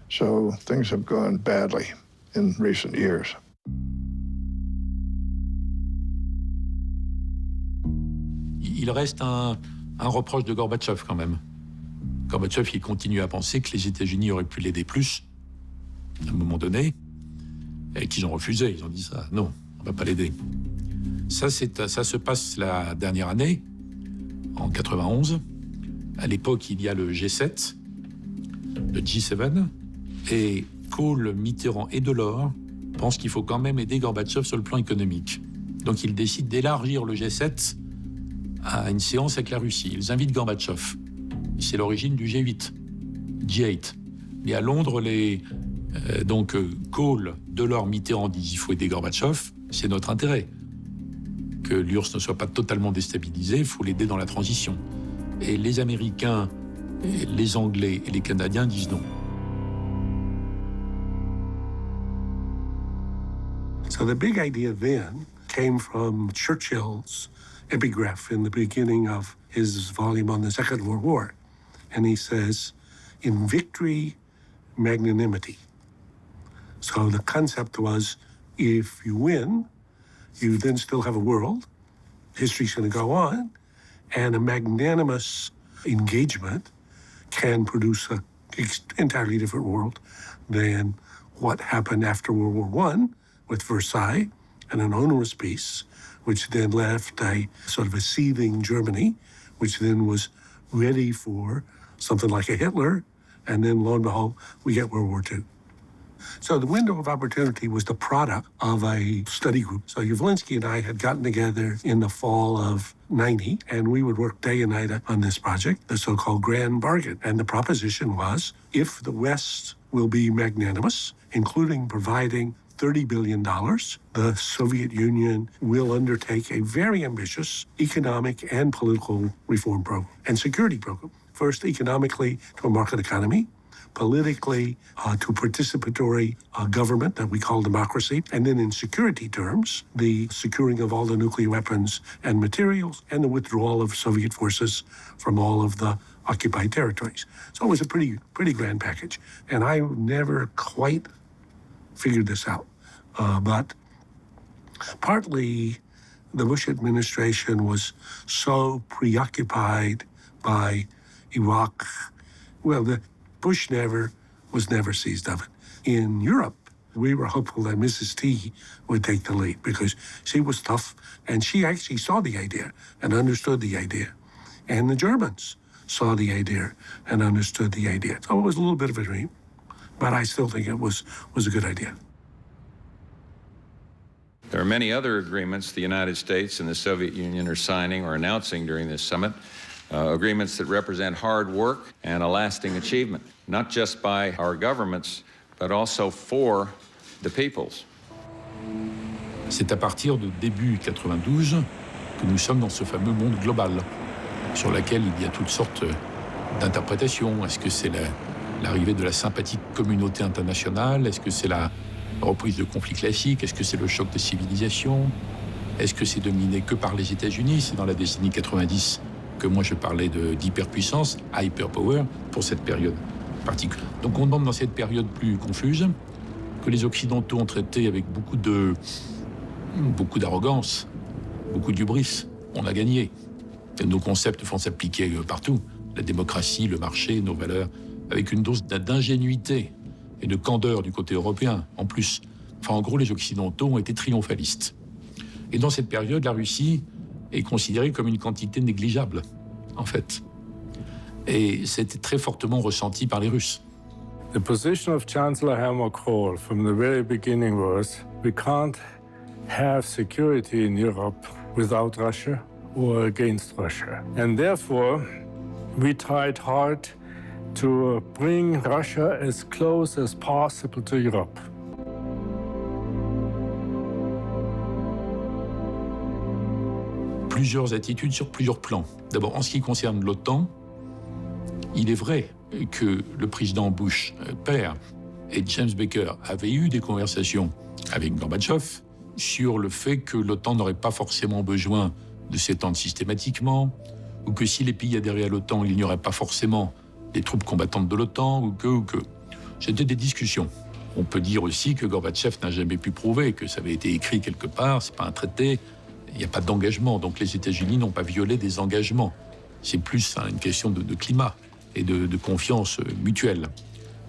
So things have gone badly in recent years. Il reste un reproche de Gorbatchev quand même. Gorbatchev, il continue à penser que les États-Unis auraient pu l'aider plus, à un moment donné, et qu'ils ont refusé. Ils ont dit ça, non, on ne va pas l'aider. Ça se passe la dernière année, en 91. À l'époque, il y a le G7, le G7, et Kohl, Mitterrand et Delors pensent qu'il faut quand même aider Gorbatchev sur le plan économique. Donc ils décident d'élargir le G7 à une séance avec la Russie. Ils invitent Gorbatchev. C'est l'origine du G8, G8. Et à Londres, Kohl, Delors, Mitterrand disent il faut aider Gorbatchev, c'est notre intérêt. Que l'URSS ne soit pas totalement déstabilisée, il faut l'aider dans la transition. Et les Américains, les Anglais et les Canadiens disent non. So the big idea then came from Churchill's epigraph in the beginning of his volume on the Second World War. And he says, in victory, magnanimity. So the concept was, if you win, you then still have a world, history's going to go on, and a magnanimous engagement can produce an entirely different world than what happened after World War I with Versailles and an onerous peace, which then left a sort of a seething Germany, which then was ready for something like a Hitler, and then lo and behold, we get World War II. So the window of opportunity was the product of a study group. So Yavlinsky and I had gotten together in the fall of '90, and we would work day and night on this project, the so-called Grand Bargain. And the proposition was, if the West will be magnanimous, including providing $30 billion, the Soviet Union will undertake a very ambitious economic and political reform program and security program. First, economically, to a market economy, politically to participatory government that we call democracy, and then in security terms, the securing of all the nuclear weapons and materials and the withdrawal of Soviet forces from all of the occupied territories. So it was a pretty grand package. And I never quite figured this out. But partly the Bush administration was so preoccupied by Iraq. Well, the Bush was never seized of it. In Europe, we were hopeful that Mrs. T would take the lead because she was tough and she actually saw the idea and understood the idea. And the Germans saw the idea and understood the idea. So it was a little bit of a dream, but I still think it was a good idea. There are many other agreements the United States and the Soviet Union are signing or announcing during this summit. Agreements that represent hard work and a lasting achievement, not just by our governments, but also for the peoples. C'est à partir de début 92 que nous sommes dans ce fameux monde global, sur lequel il y a toutes sortes d'interprétations. Est-ce que c'est l'arrivée de la sympathique communauté internationale? Est-ce que c'est la reprise de conflits classiques? Est-ce que c'est le choc des civilisations? Est-ce que c'est dominé que par les États-Unis? C'est dans la décennie 90 que moi je parlais d'hyperpuissance, hyperpower, pour cette période particulière. Donc on demande dans cette période plus confuse, que les Occidentaux ont traité avec beaucoup d'arrogance, beaucoup d'hubris. On a gagné. Et nos concepts vont s'appliquer partout. La démocratie, le marché, nos valeurs, avec une dose d'ingénuité et de candeur du côté européen, en plus. Enfin, en gros, les Occidentaux ont été triomphalistes. Et dans cette période, la Russie est considérée comme une quantité négligeable, en fait. Et c'était très fortement ressenti par les Russes. The position of Chancellor Helmut Kohl from the very beginning was, we can't have security in Europe without Russia or against Russia. And therefore, we tried hard to bring Russia as close as possible to Europe. Plusieurs attitudes sur plusieurs plans. D'abord, en ce qui concerne l'OTAN, il est vrai que le président Bush, père, et James Baker avaient eu des conversations avec Gorbatchev sur le fait que l'OTAN n'aurait pas forcément besoin de s'étendre systématiquement, ou que si les pays adhéraient à l'OTAN, il n'y aurait pas forcément des troupes combattantes de l'OTAN, ou que. C'était des discussions. On peut dire aussi que Gorbatchev n'a jamais pu prouver que ça avait été écrit quelque part, c'est pas un traité, il n'y a pas d'engagement, donc les États-Unis n'ont pas violé des engagements. C'est plus une question de climat et de confiance mutuelle.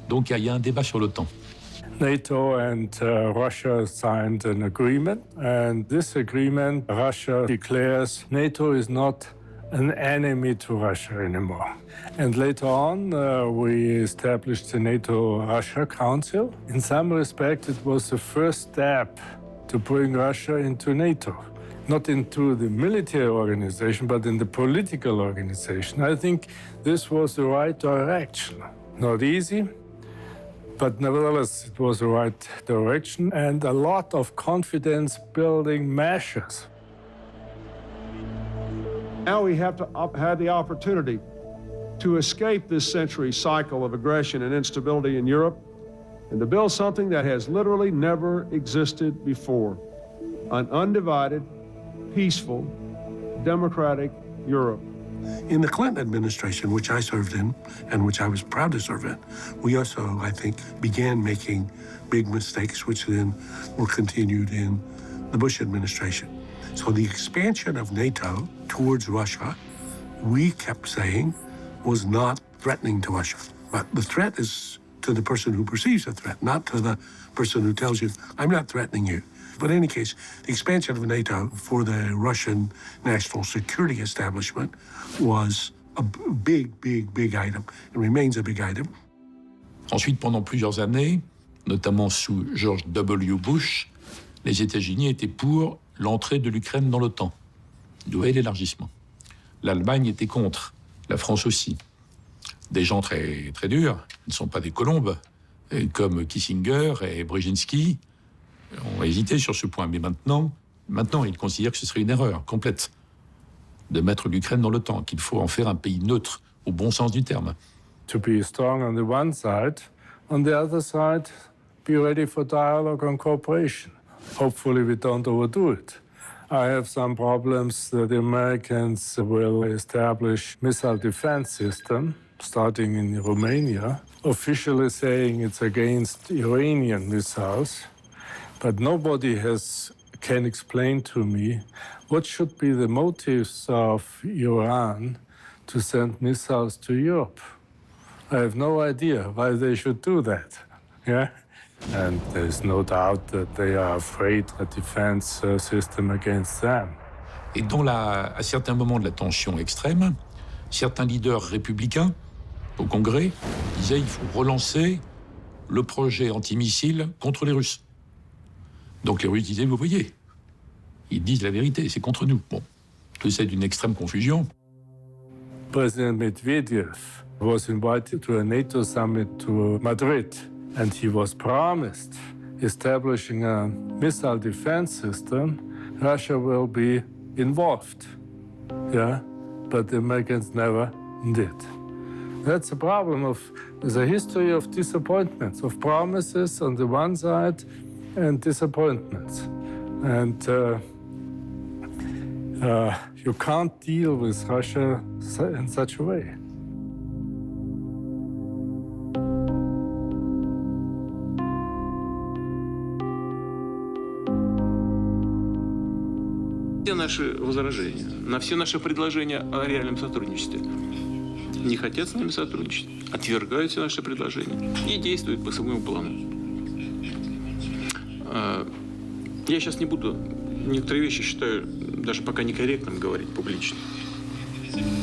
Donc il y a un débat sur l'OTAN. NATO and Russia signed an agreement, and this agreement, Russia declares NATO is not an enemy to Russia anymore. And later on, we established the NATO-Russia Council. In some respect, it was the first step to bring Russia into NATO. Not into the military organization, but in the political organization. I think this was the right direction. Not easy, but nevertheless, it was the right direction and a lot of confidence-building measures. Now we have had the opportunity to escape this century cycle of aggression and instability in Europe and to build something that has literally never existed before, an undivided, peaceful, democratic Europe. In the Clinton administration, which I served in and which I was proud to serve in, we also, I think, began making big mistakes, which then were continued in the Bush administration. So the expansion of NATO towards Russia, we kept saying, was not threatening to Russia. But the threat is to the person who perceives the threat, not to the person who tells you, I'm not threatening you. But in any case, the expansion of NATO for the Russian national security establishment was a big item. It remains a big item. Ensuite, pendant plusieurs années, notamment sous George W. Bush, les États-Unis étaient pour l'entrée de l'Ukraine dans l'OTAN, et l'élargissement. L'Allemagne était contre, la France aussi. Des gens très durs, ils ne sont pas des colombes, comme Kissinger et Brzezinski, ont hésité sur ce point. Mais maintenant, ils considèrent que ce serait une erreur complète de mettre l'Ukraine dans l'OTAN, qu'il faut en faire un pays neutre, au bon sens du terme. To be strong on the one side, on the other side, be ready for dialogue and cooperation. Hopefully we don't overdo it. I have some problems that the Americans will establish missile defense system, starting in Romania, officially saying it's against Iranian missiles, but nobody can explain to me what should be the motives of Iran to send missiles to Europe. I have no idea why they should do that. Yeah? And there's no doubt that they are afraid of a defense system against them. Et à certains moments de la tension extrême, certains leaders républicains au Congrès disaient qu'il faut relancer le projet antimissile contre les Russes. Donc les Russes disaient, vous voyez, ils disent la vérité, c'est contre nous. Bon, tout ça est d'une extrême confusion. President Medvedev was invited to a NATO summit to Madrid, and he was promised establishing a missile defense system. Russia will be involved, yeah, but the Americans never did. That's a problem there's a history of disappointments, of promises on the one side and disappointments. And you can't deal with Russia in such a way. Все наши возражения, на все наши предложения о реальном сотрудничестве не хотят с нами сотрудничать, отвергают все наши предложения и действуют по своему плану. Я сейчас не буду, некоторые вещи считаю даже пока некорректным говорить публично.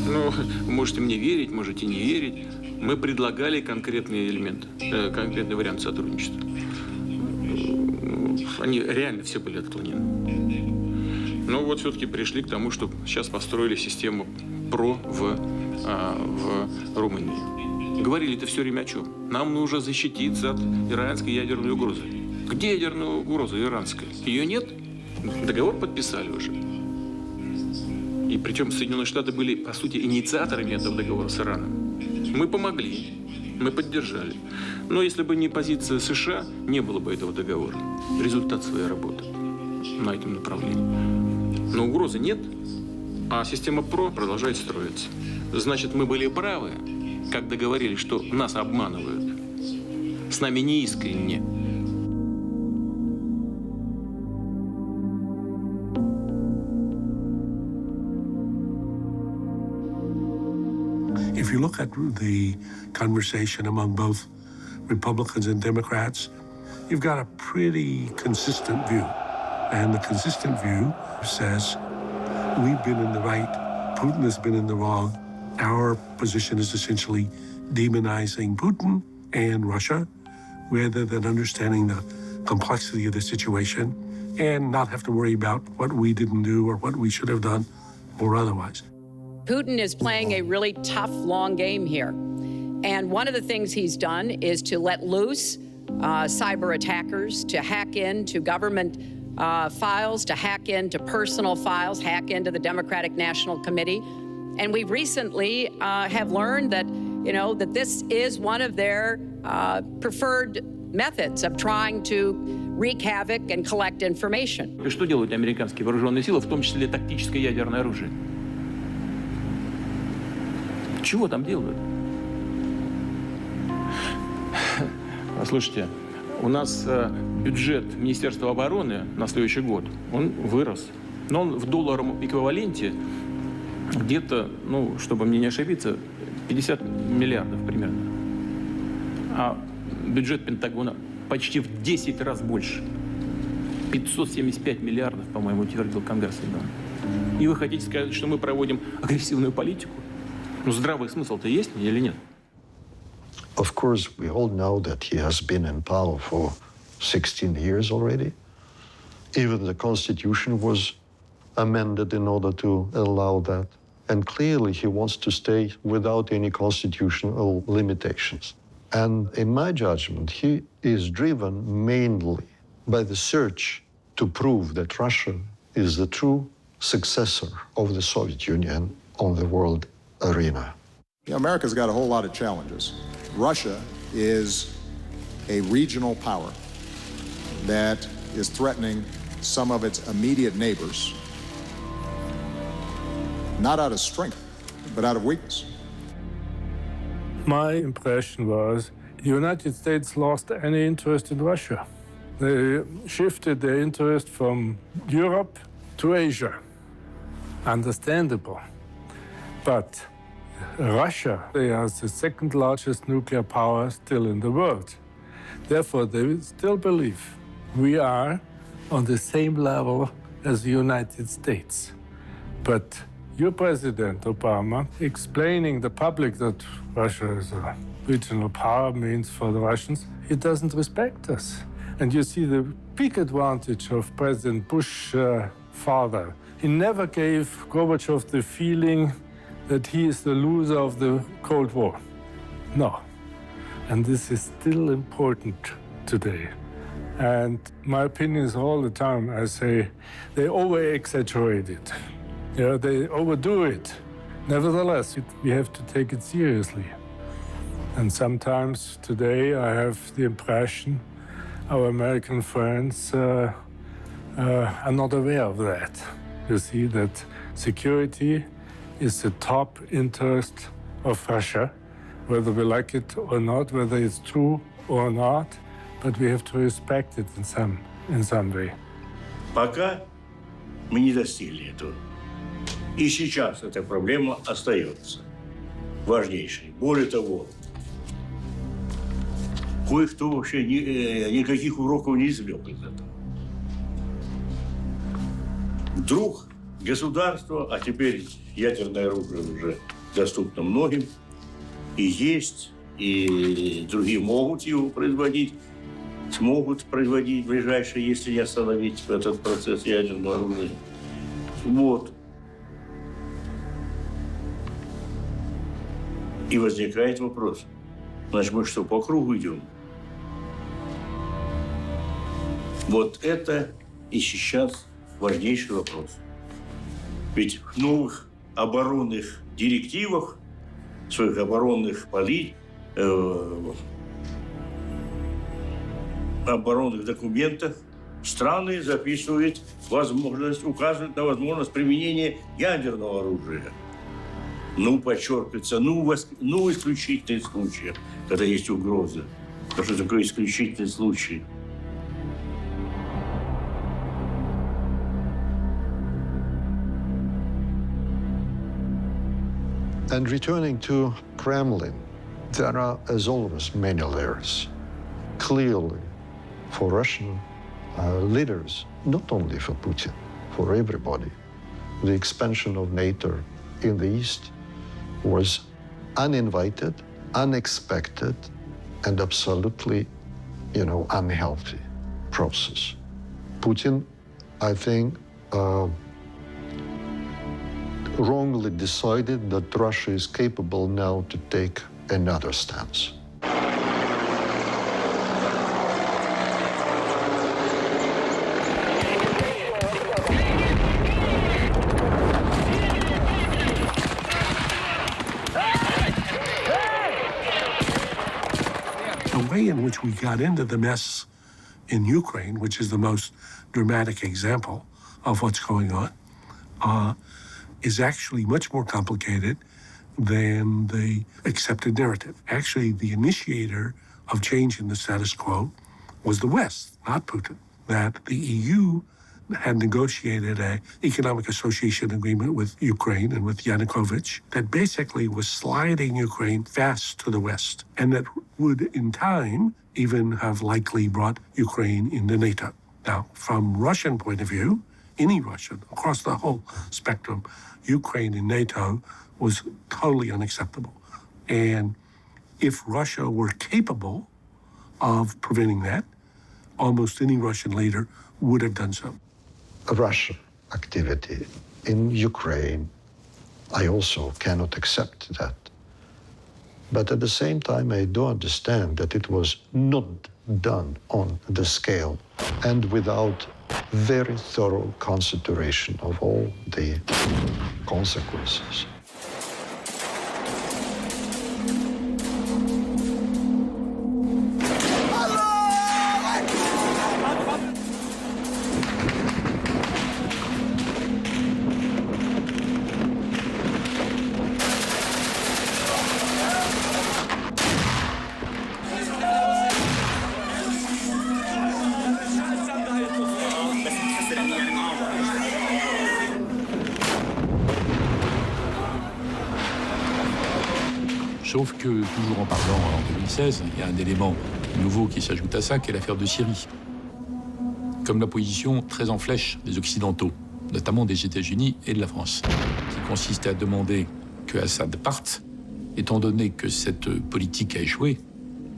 Но можете мне верить, можете не верить. Мы предлагали конкретные элементы, конкретный вариант сотрудничества. Они реально все были отклонены. Но вот все-таки пришли к тому, что сейчас построили систему ПРО в Румынии. Говорили это все время о чем? Нам нужно защититься от иранской ядерной угрозы. Где ядерная угроза иранская? Ее нет? Договор подписали уже. И причем Соединенные Штаты были, по сути, инициаторами этого договора с Ираном. Мы помогли, мы поддержали. Но если бы не позиция США, не было бы этого договора. Результат своей работы на этом направлении. Но угрозы нет, а система ПРО продолжает строиться. Значит, мы были правы, как договорились, что нас обманывают. С нами не искренне. If you look at the conversation among both Republicans and Democrats, you've got a pretty consistent view. And the consistent view says, we've been in the right, Putin has been in the wrong. Our position is essentially demonizing Putin and Russia, rather than understanding the complexity of the situation and not have to worry about what we didn't do or what we should have done or otherwise. Putin is playing a really tough, long game here. And one of the things he's done is to let loose cyber attackers to hack into government files, to hack into personal files, hack into the Democratic National Committee. And we recently have learned that, that this is one of their preferred methods of trying to wreak havoc and collect information. Что делают американские вооруженные силы, в том числе тактическое ядерное оружие? Чего там делают? Слушайте, у нас бюджет Министерства обороны на следующий год, он вырос. Но он в долларовом эквиваленте где-то, чтобы мне не ошибиться, 50 миллиардов примерно. А бюджет Пентагона почти в 10 раз больше. 575 миллиардов, по-моему, утвердил Конгресс недавно. И вы хотите сказать, что мы проводим агрессивную политику? Ну, здравый смысл-то есть или нет? Of course, we all know that he has been in power for 16 years already. Even the constitution was amended in order to allow that. And clearly he wants to stay without any constitutional limitations. And in my judgment, he is driven mainly by the search to prove that Russia is the true successor of the Soviet Union on the world arena. You know, America's got a whole lot of challenges. Russia is a regional power that is threatening some of its immediate neighbors, not out of strength, but out of weakness. My impression was the United States lost any interest in Russia. They shifted their interest from Europe to Asia. Understandable. But Russia, they are the second largest nuclear power still in the world. Therefore, they still believe we are on the same level as the United States. But your President Obama, explaining the public that Russia is a regional power means for the Russians, he doesn't respect us. And you see the big advantage of President Bush's father. He never gave Gorbachev the feeling that he is the loser of the Cold War. No. And this is still important today. And my opinion is all the time, I say, they over-exaggerate it. Yeah, they overdo it. Nevertheless, we have to take it seriously. And sometimes today I have the impression our American friends are not aware of that. You see that security is the top interest of Russia, whether we like it or not, whether it's true or not, but we have to respect it in some way. Пока мы не достигли этого. И сейчас эта проблема остается важнейшей. Более того, кое-кто вообще никаких уроков не извлек из этого. Вдруг государство, а теперь ядерное оружие уже доступно многим, и есть, и другие могут его производить, смогут производить в ближайшее, если не остановить этот процесс ядерного оружия. Вот. И возникает вопрос, значит, мы что, по кругу идем? Вот это и сейчас важнейший вопрос. Ведь в новых оборонных директивах, в своих оборонных оборонных документах страны записывают возможность, указывают на возможность применения ядерного оружия. Ну, подчеркивается, исключительные случаи, когда есть угроза. А что такое исключительный случай? And returning to Kremlin, there are, as always, many layers. Clearly, for Russian leaders, not only for Putin, for everybody, the expansion of NATO in the East was uninvited, unexpected, and absolutely, unhealthy process. Putin, I think, wrongly decided that Russia is capable now to take another stance. The way in which we got into the mess in Ukraine, which is the most dramatic example of what's going on, is actually much more complicated than the accepted narrative. Actually, the initiator of change in the status quo was the West, not Putin. That the EU had negotiated an economic association agreement with Ukraine and with Yanukovych that basically was sliding Ukraine fast to the West, and that would, in time, even have likely brought Ukraine into NATO. Now, from Russian point of view, any Russian, across the whole spectrum, Ukraine in NATO was totally unacceptable. And if Russia were capable of preventing that, almost any Russian leader would have done so. Russian activity in Ukraine, I also cannot accept that. But at the same time, I do understand that it was not done on the scale and without very thorough consideration of all the consequences. Sauf que, toujours en parlant en 2016, il y a un élément nouveau qui s'ajoute à ça, qui est l'affaire de Syrie. Comme la position très en flèche des Occidentaux, notamment des États-Unis et de la France, qui consiste à demander que Assad parte, étant donné que cette politique a échoué,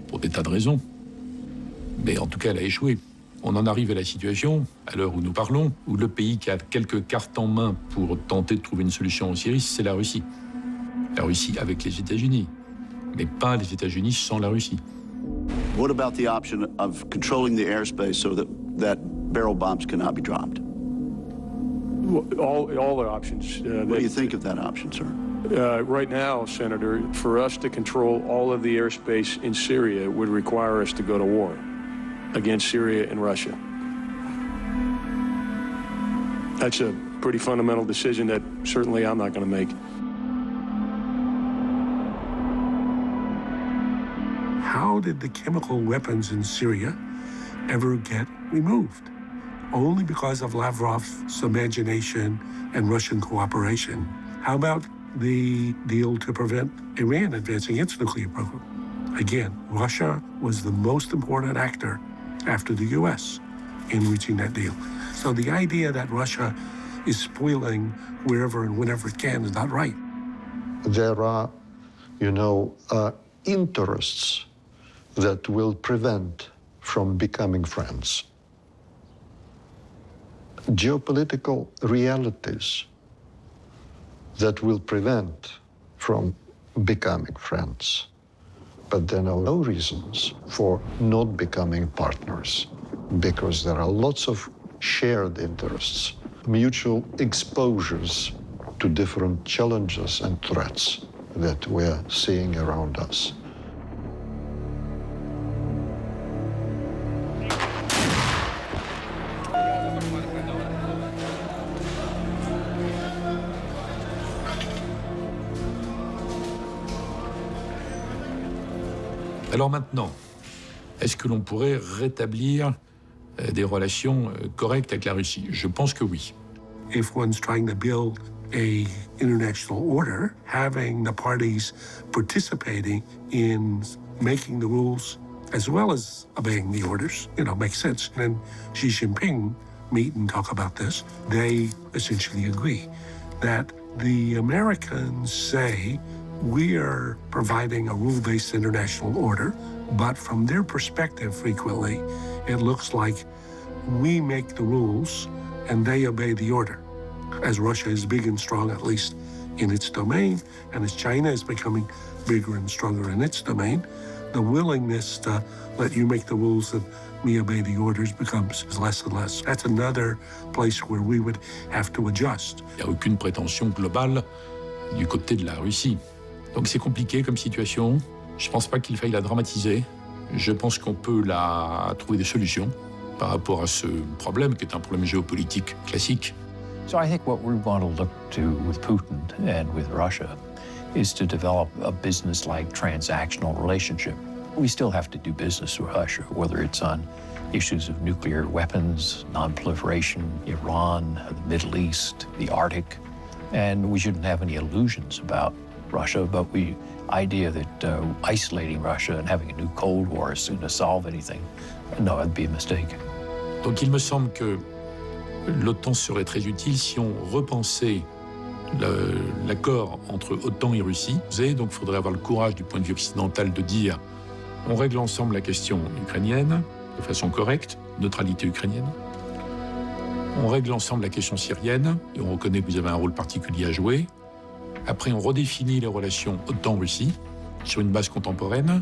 pour des tas de raisons, mais en tout cas elle a échoué. On en arrive à la situation, à l'heure où nous parlons, où le pays qui a quelques cartes en main pour tenter de trouver une solution en Syrie, c'est la Russie. La Russie avec les États-Unis, mais pas les États-Unis sans la Russie. What about the option of controlling the airspace so that barrel bombs cannot be dropped? All the options. What do you think of that option, sir? Right now, Senator, for us to control all of the airspace in Syria would require us to go to war against Syria and Russia. That's a pretty fundamental decision that certainly I'm not going to make. How did the chemical weapons in Syria ever get removed? Only because of Lavrov's imagination and Russian cooperation. How about the deal to prevent Iran advancing its nuclear program? Again, Russia was the most important actor after the US in reaching that deal. So the idea that Russia is spoiling wherever and whenever it can is not right. There are, interests that will prevent from becoming friends. Geopolitical realities that will prevent from becoming friends. But there are no reasons for not becoming partners, because there are lots of shared interests, mutual exposures to different challenges and threats that we're seeing around us. Alors maintenant, est-ce que l'on pourrait rétablir des relations correctes avec la Russie? Je pense que oui. If one's trying to build an international order, having the parties participating in making the rules as well as obeying the orders, makes sense. And Xi Jinping meet and talk about this. They essentially agree that the Americans say we are providing a rule-based international order, but from their perspective, frequently, it looks like we make the rules and they obey the order. As Russia is big and strong, at least in its domain, and as China is becoming bigger and stronger in its domain, the willingness to let you make the rules and we obey the orders becomes less and less. That's another place where we would have to adjust. Il n'y a aucune prétention globale du côté de la Russie. Donc c'est compliqué comme situation. Je ne pense pas qu'il faille la dramatiser. Je pense qu'on peut trouver des solutions par rapport à ce problème qui est un problème géopolitique classique. So I think what we want to look to with Putin and with Russia is to develop a business-like transactional relationship. We still have to do business with Russia, whether it's on issues of nuclear weapons, non-proliferation, Iran, the Middle East, the Arctic, and we shouldn't have any illusions about Russia, but the idea that isolating Russia and having a new Cold War is going to solve anything, no, that'd be a mistake. Donc il me semble que l'OTAN serait très utile si on repensait l'accord entre OTAN et Russie. Donc il faudrait avoir le courage du point de vue occidental de dire on règle ensemble la question ukrainienne de façon correcte, neutralité ukrainienne. On règle ensemble la question syrienne et on reconnaît que vous avez un rôle particulier à jouer. Après, on redéfinit les relations OTAN-Russie sur une base contemporaine.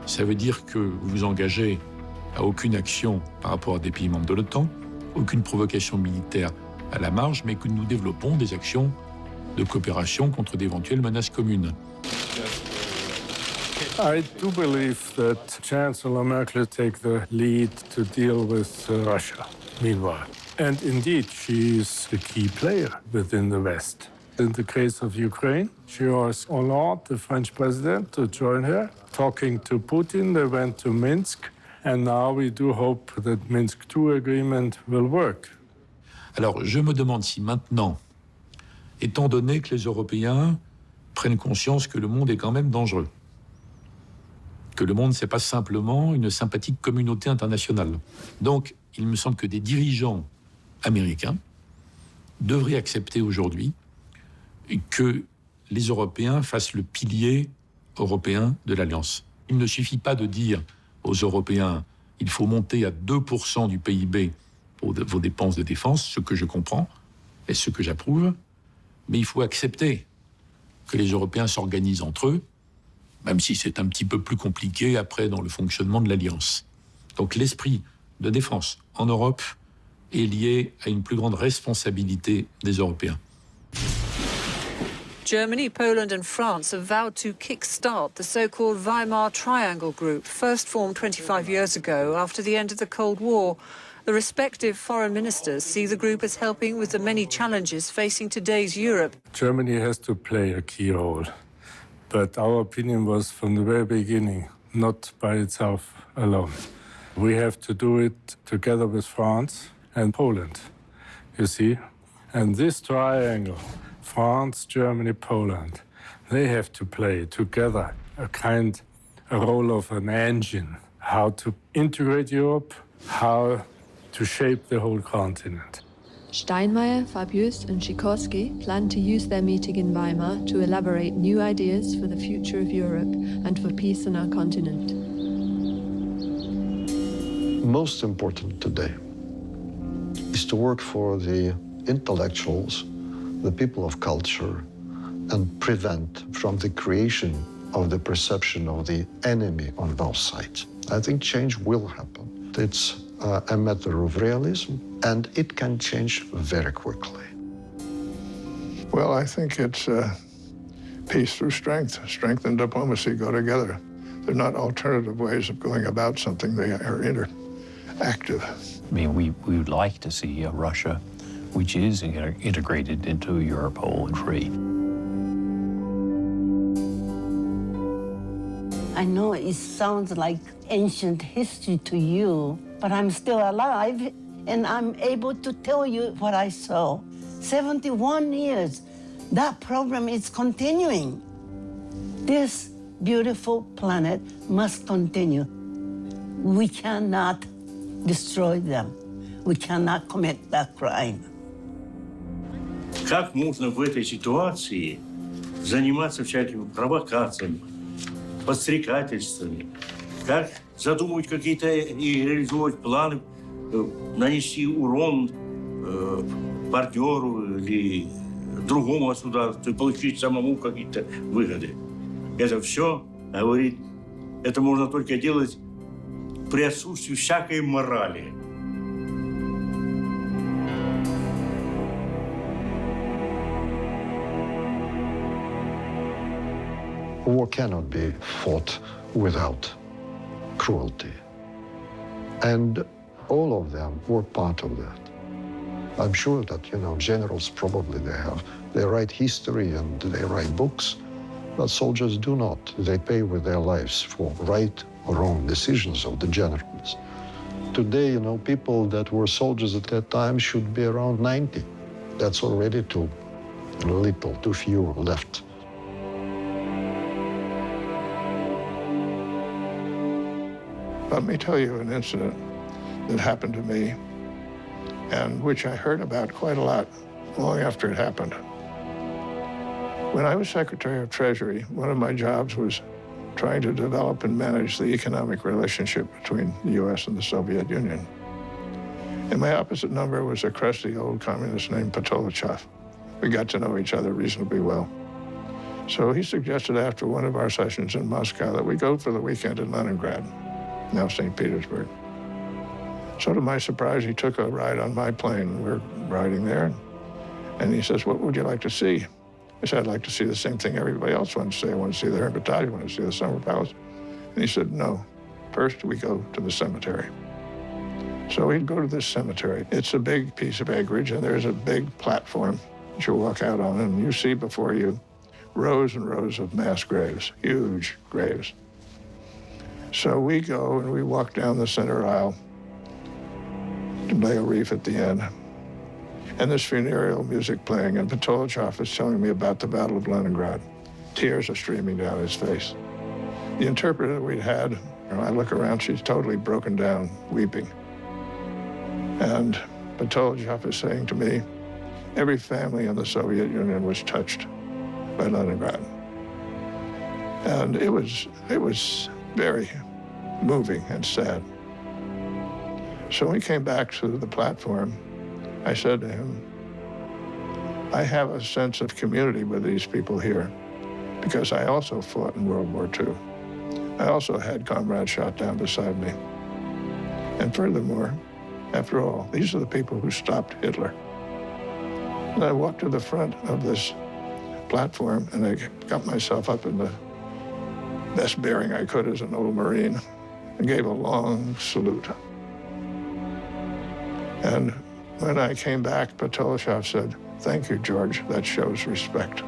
Ça veut dire que vous vous engagez à aucune action par rapport à des pays membres de l'OTAN, aucune provocation militaire à la marge, mais que nous développons des actions de coopération contre d'éventuelles menaces communes. I do believe that Chancellor Merkel take the lead to deal with Russia, meanwhile. And indeed, she is a key player within the West. In the case of Ukraine, she asked Hollande, the French president, to join her. Talking to Putin, they went to Minsk, and now we do hope that Minsk II agreement will work. Alors, je me demande si maintenant, étant donné que les Européens prennent conscience que le monde est quand même dangereux, que le monde, c'est pas simplement une sympathique communauté internationale. Donc, il me semble que des dirigeants américains devraient accepter aujourd'hui que les Européens fassent le pilier européen de l'Alliance. Il ne suffit pas de dire aux Européens il faut monter à 2% du PIB pour vos dépenses de défense, ce que je comprends et ce que j'approuve, mais il faut accepter que les Européens s'organisent entre eux, même si c'est un petit peu plus compliqué après dans le fonctionnement de l'Alliance. Donc l'esprit de défense en Europe est lié à une plus grande responsabilité des Européens. Germany, Poland and France have vowed to kick-start the so-called Weimar Triangle Group, first formed 25 years ago after the end of the Cold War. The respective foreign ministers see the group as helping with the many challenges facing today's Europe. Germany has to play a key role, but our opinion was from the very beginning, not by itself alone. We have to do it together with France and Poland, you see. And this triangle, France, Germany, Poland, they have to play together a role of an engine, how to integrate Europe, how to shape the whole continent. Steinmeier, Fabius and Sikorski plan to use their meeting in Weimar to elaborate new ideas for the future of Europe and for peace on our continent. Most important today is to work for the intellectuals, the people of culture, and prevent from the creation of the perception of the enemy on both sides. I think change will happen. It's a matter of realism, and it can change very quickly. Well, I think it's peace through strength. Strength and diplomacy go together. They're not alternative ways of going about something. They are interactive. I mean, we would like to see a Russia which is integrated into Europe whole and free. I know it sounds like ancient history to you, but I'm still alive and I'm able to tell you what I saw. 71 years, that program is continuing. This beautiful planet must continue. We cannot destroy them. We cannot commit that crime. Как можно в этой ситуации заниматься всякими провокациями, подстрекательствами? Как задумывать какие-то и реализовывать планы, нанести урон партнеру или другому государству и получить самому какие-то выгоды? Это все, говорит, это можно только делать при отсутствии всякой морали. War cannot be fought without cruelty. And all of them were part of that. I'm sure that, generals probably they write history and they write books, but soldiers do not. They pay with their lives for right or wrong decisions of the generals. Today, people that were soldiers at that time should be around 90. That's already too little, too few left. Let me tell you an incident that happened to me and which I heard about quite a lot long after it happened. When I was Secretary of Treasury, one of my jobs was trying to develop and manage the economic relationship between the U.S. and the Soviet Union. And my opposite number was a crusty old communist named Patolichov. We got to know each other reasonably well. So he suggested after one of our sessions in Moscow that we go for the weekend in Leningrad, now St. Petersburg. So to my surprise, he took a ride on my plane. We're riding there, and he says, "What would you like to see?" I said, "I'd like to see the same thing everybody else wants to see. I want to see the Hermitage, I want to see the Summer Palace." And he said, "No, first we go to the cemetery." So we'd go to this cemetery. It's a big piece of acreage, and there's a big platform that you walk out on, and you see before you rows and rows of mass graves, huge graves. So we go and we walk down the center aisle and lay a wreath at the end. And there's funereal music playing, and Patolichov is telling me about the Battle of Leningrad. Tears are streaming down his face. The interpreter that we'd had, I look around, she's totally broken down, weeping. And Patolichov is saying to me, every family in the Soviet Union was touched by Leningrad. And it was very moving and sad. So when we came back to the platform, I said to him, I have a sense of community with these people here because I also fought in World War II. I also had comrades shot down beside me. And furthermore, after all, these are the people who stopped Hitler. And I walked to the front of this platform, and I got myself up in the best bearing I could as an old Marine and gave a long salute. And when I came back, Patolichov said, "Thank you, George. That shows respect."